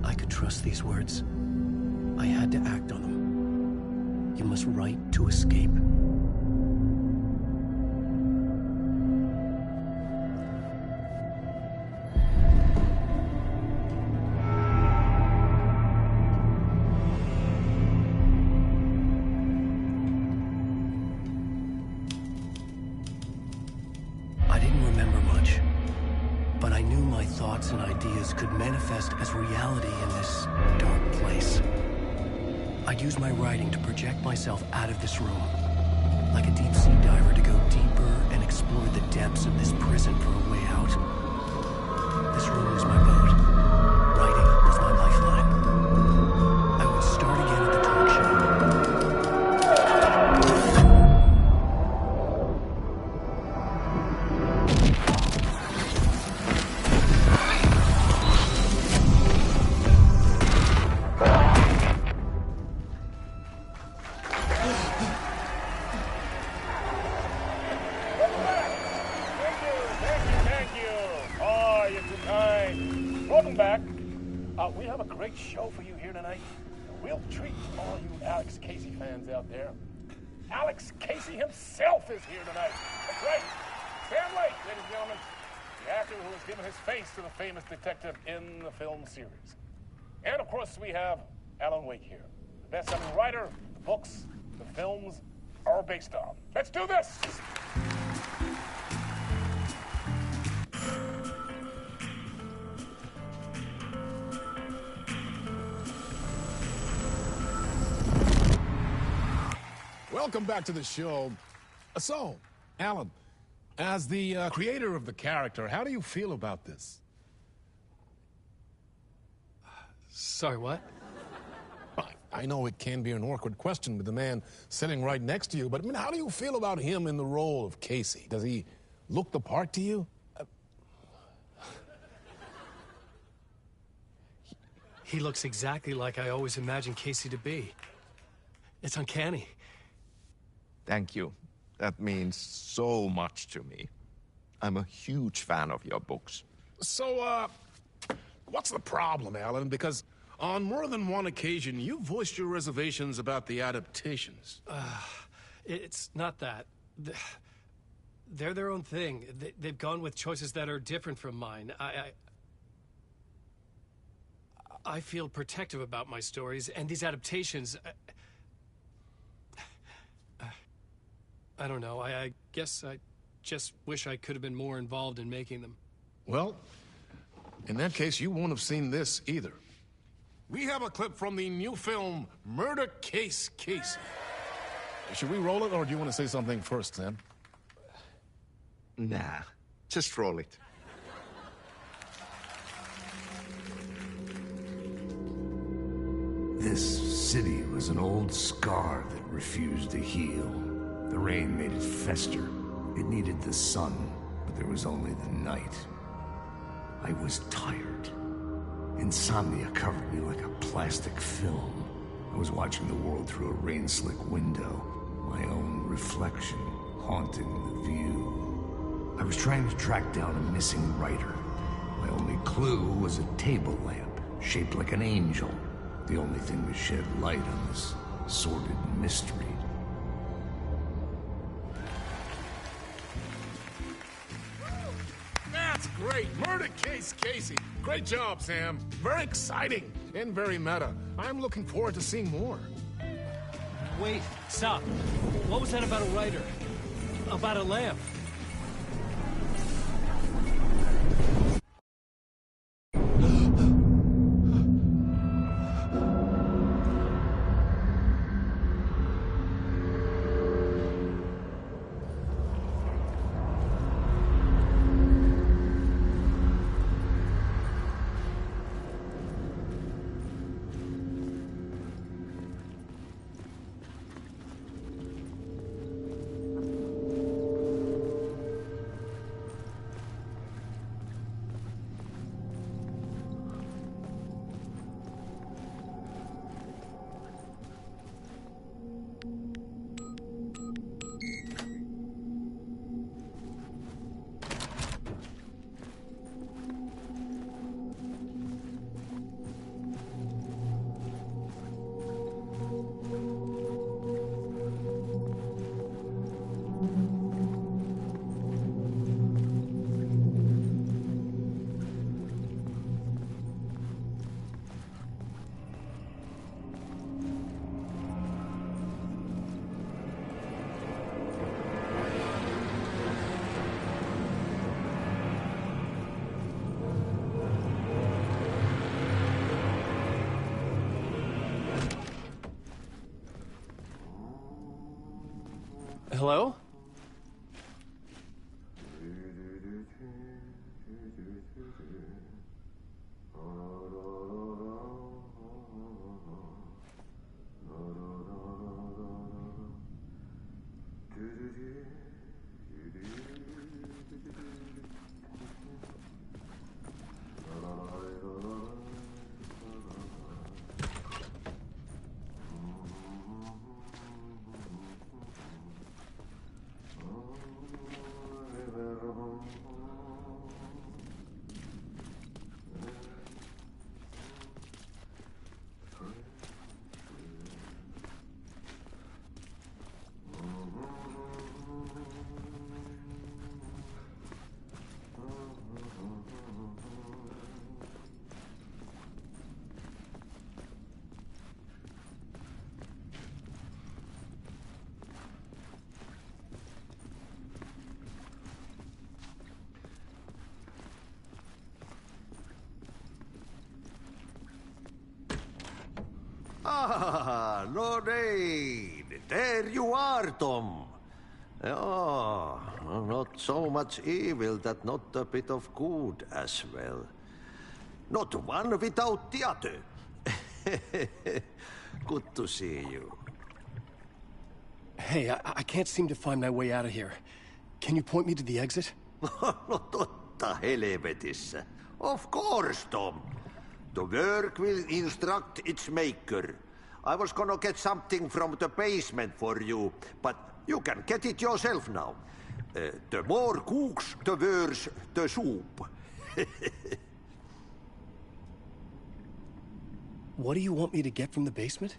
S6: I could trust these words. I had to act on them. You must write to escape. Thoughts and ideas could manifest as reality in this dark place. I'd use my writing to project myself out of this room, like a deep-sea diver to go deeper and explore the depths of this prison for a way out. This room was my boat. Writing was my lifeline. I would start again at the talk show.
S9: tonight. We'll treat all you Alex Casey fans out there. Alex Casey himself is here tonight. That's right. Sam Lake, ladies and gentlemen. The actor who has given his face to the famous detective in the film series. And of course, we have Alan Wake here. The best-selling writer, the books, the films are based on. Let's do this! Welcome back to the show. So, Alan, as the creator of the character, how do you feel about this?
S6: Sorry, what?
S9: I know it can be an awkward question with the man sitting right next to you, but I mean, how do you feel about him in the role of Casey? Does he look the part to you?
S6: He looks exactly like I always imagined Casey to be. It's uncanny.
S10: Thank you. That means so much to me. I'm a huge fan of your books.
S9: So, what's the problem, Alan? Because on more than one occasion, you voiced your reservations about the adaptations.
S6: It's not that. They're their own thing. They've gone with choices that are different from mine. I feel protective about my stories, and these adaptations... I don't know. I guess I just wish I could have been more involved in making them.
S9: Well, in that case, you won't have seen this either. We have a clip from the new film, Murder Case Casey. Should we roll it, or do you want to say something first, Sam?
S10: Nah, just roll it.
S4: This city was an old scar that refused to heal. The rain made it fester. It needed the sun, but there was only the night. I was tired. Insomnia covered me like a plastic film. I was watching the world through a rain-slick window, my own reflection haunting the view. I was trying to track down a missing writer. My only clue was a table lamp, shaped like an angel. The only thing to shed light on this sordid mystery.
S9: That's great! Murder Case Casey! Great job, Sam. Very exciting and very meta. I'm looking forward to seeing more.
S6: Wait, stop. What was that about a writer? About a lamp? Hello?
S11: Ah, Lorraine. There you are, Tom. Oh, not so much evil that not a bit of good as well. Not one without the other. Good to see you.
S6: Hey, I can't seem to find my way out of here. Can you point me to the exit?
S11: No totta helvetissä. Of course, Tom. The work will instruct its maker. I was gonna get something from the basement for you, but you can get it yourself now. The more cooks, the worse the soup.
S6: What do you want me to get from the basement?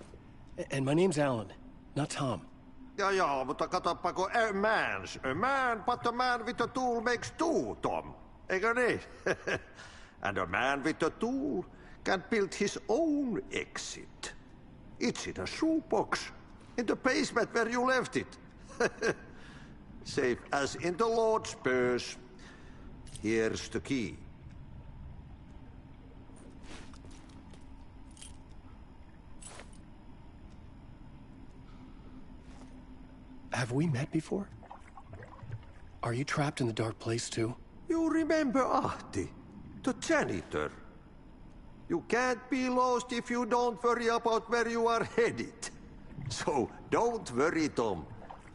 S6: And my name's Alan, not Tom.
S11: Ja, mutta katoppa, kun a man, but a man with a tool makes two, Tom. Eikö niin? And a man with a tool can build his own exit. It's in a shoebox, in the basement where you left it. Safe as in the Lord's purse. Here's the key.
S6: Have we met before? Are you trapped in the dark place too?
S11: You remember Ahti, the janitor. You can't be lost if you don't worry about where you are headed. So don't worry, Tom.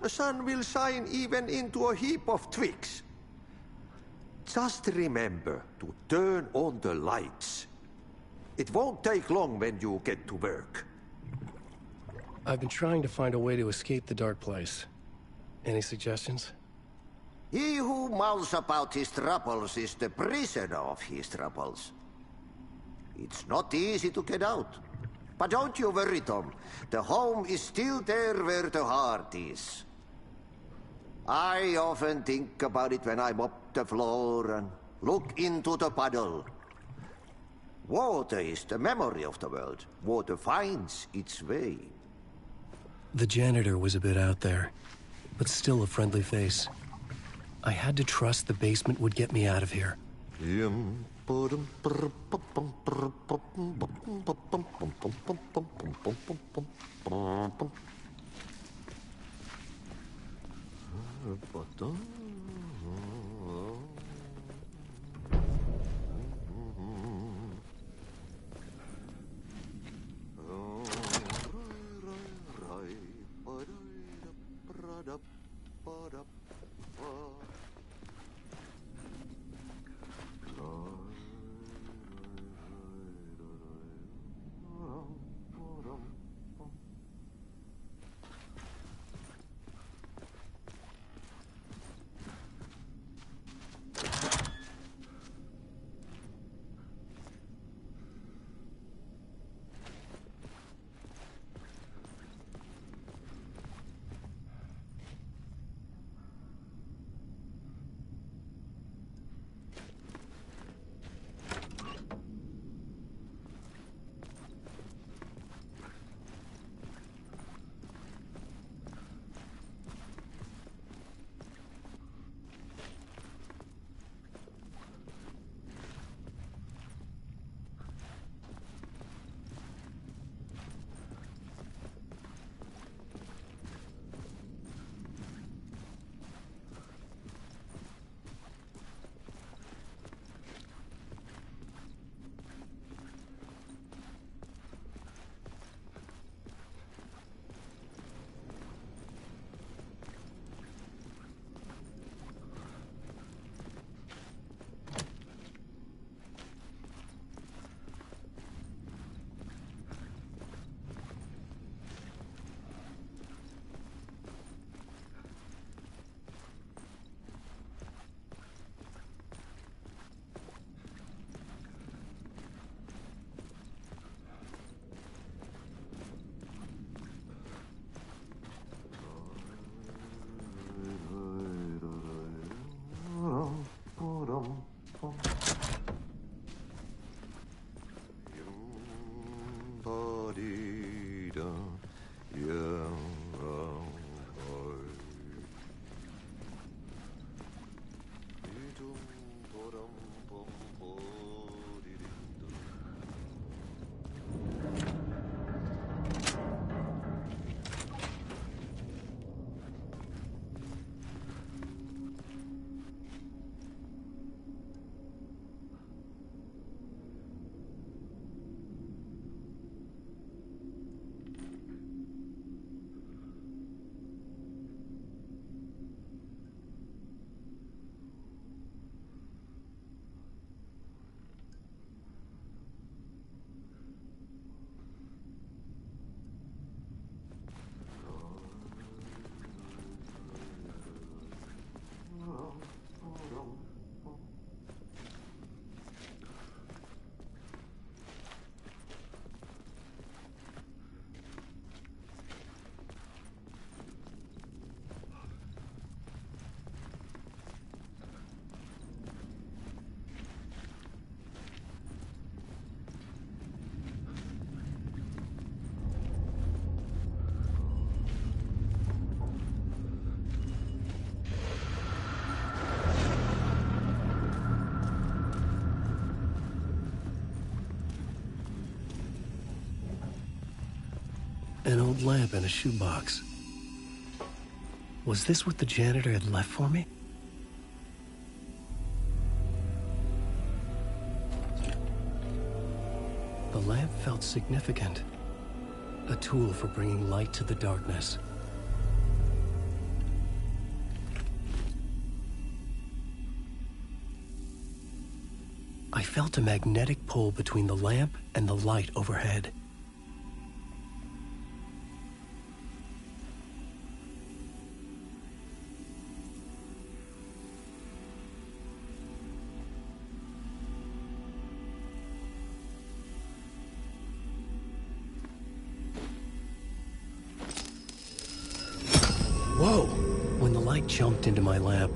S11: The sun will shine even into a heap of twigs. Just remember to turn on the lights. It won't take long when you get to work.
S6: I've been trying to find a way to escape the dark place. Any suggestions?
S11: He who mouths about his troubles is the prisoner of his troubles. It's not easy to get out. But don't you worry, Tom. The home is still there where the heart is. I often think about it when I mop the floor and look into the puddle. Water is the memory of the world. Water finds its way.
S6: The janitor was a bit out there, but still a friendly face. I had to trust the basement would get me out of here. An old lamp in a shoebox. Was this what the janitor had left for me? The lamp felt significant. A tool for bringing light to the darkness. I felt a magnetic pull between the lamp and the light overhead. Whoa! When the light jumped into my lamp,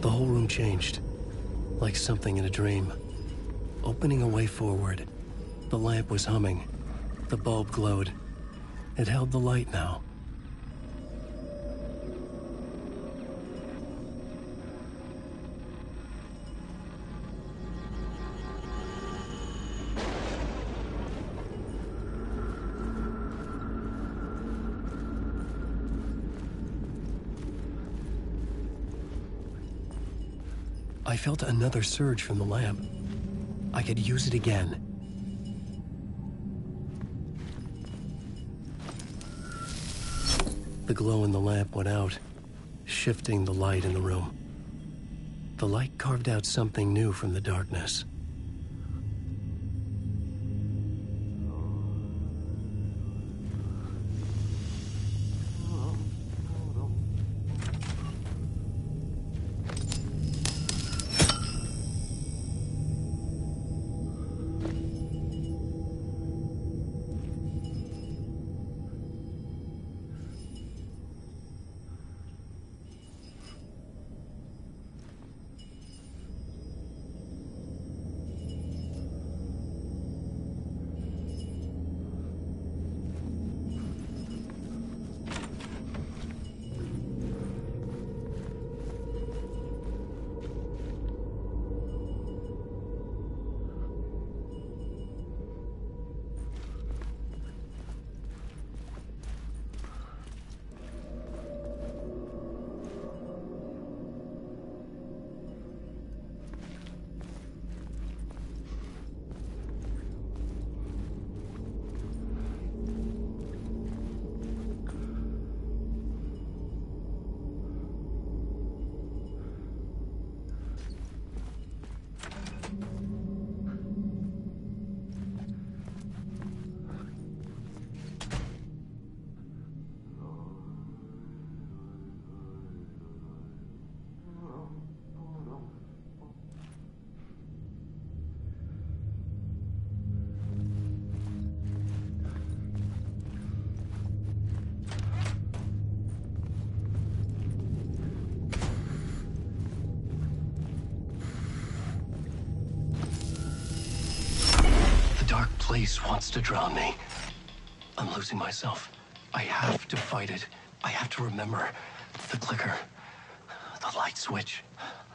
S6: the whole room changed, like something in a dream. Opening a way forward, the lamp was humming. The bulb glowed. It held the light now. I felt another surge from the lamp. I could use it again. The glow in the lamp went out, shifting the light in the room. The light carved out something new from the darkness. Place wants to drown me. I'm losing myself. I have to fight it. I have to remember. The clicker. The light switch.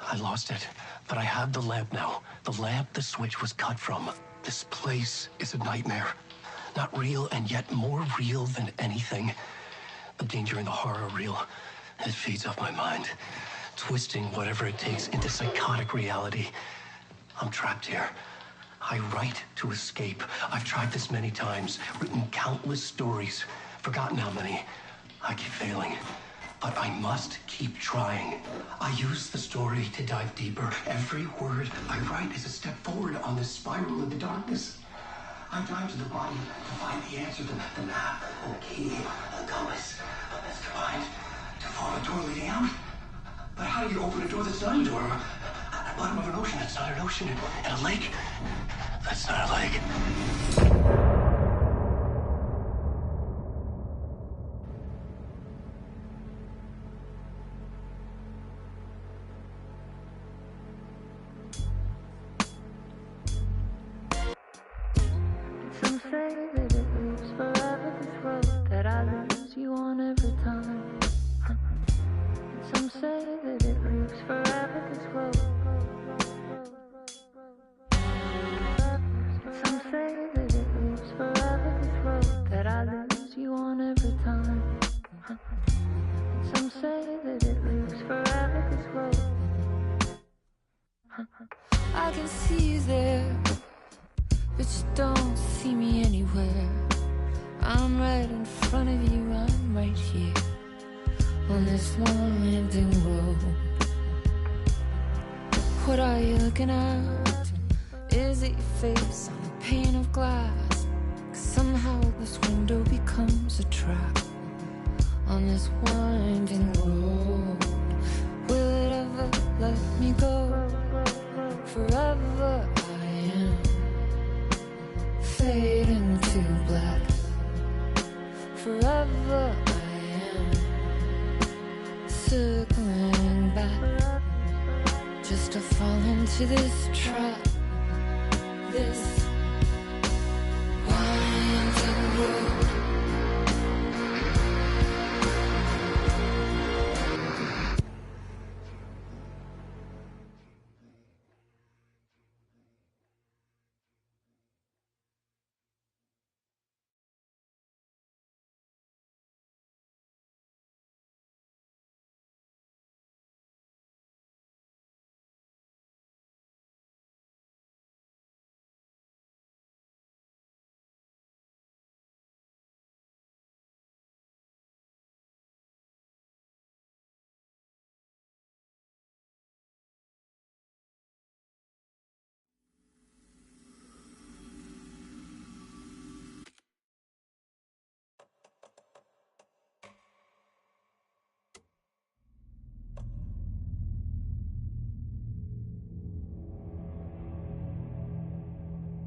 S6: I lost it. But I have the lamp now. The lamp the switch was cut from. This place is a nightmare. Not real, and yet more real than anything. The danger in the horror reel. It feeds off my mind. Twisting whatever it takes into psychotic reality. I'm trapped here. I write to escape. I've tried this many times, written countless stories, forgotten how many. I keep failing, but I must keep trying. I use the story to dive deeper. Every word I write is a step forward on this spiral in the darkness. I dive to the body to find the answer, the map, the key, the compass. That's combined to form a door leading out. But how do you open a door that's not a door? At the bottom of an ocean that's not an ocean, and a lake that's not a lake.
S12: Some say that it lives forever, this road that I lose you on every time. Some say that it lives forever, this road. Some say that it lives I'm right in front of you, I'm right here on this winding road. What are you looking at? Is it your face on a pane of glass? 'Cause somehow this window becomes a trap on this winding road. Will it ever let me go? Forever I am fading to black. Forever I am circling back, just to fall into this trap.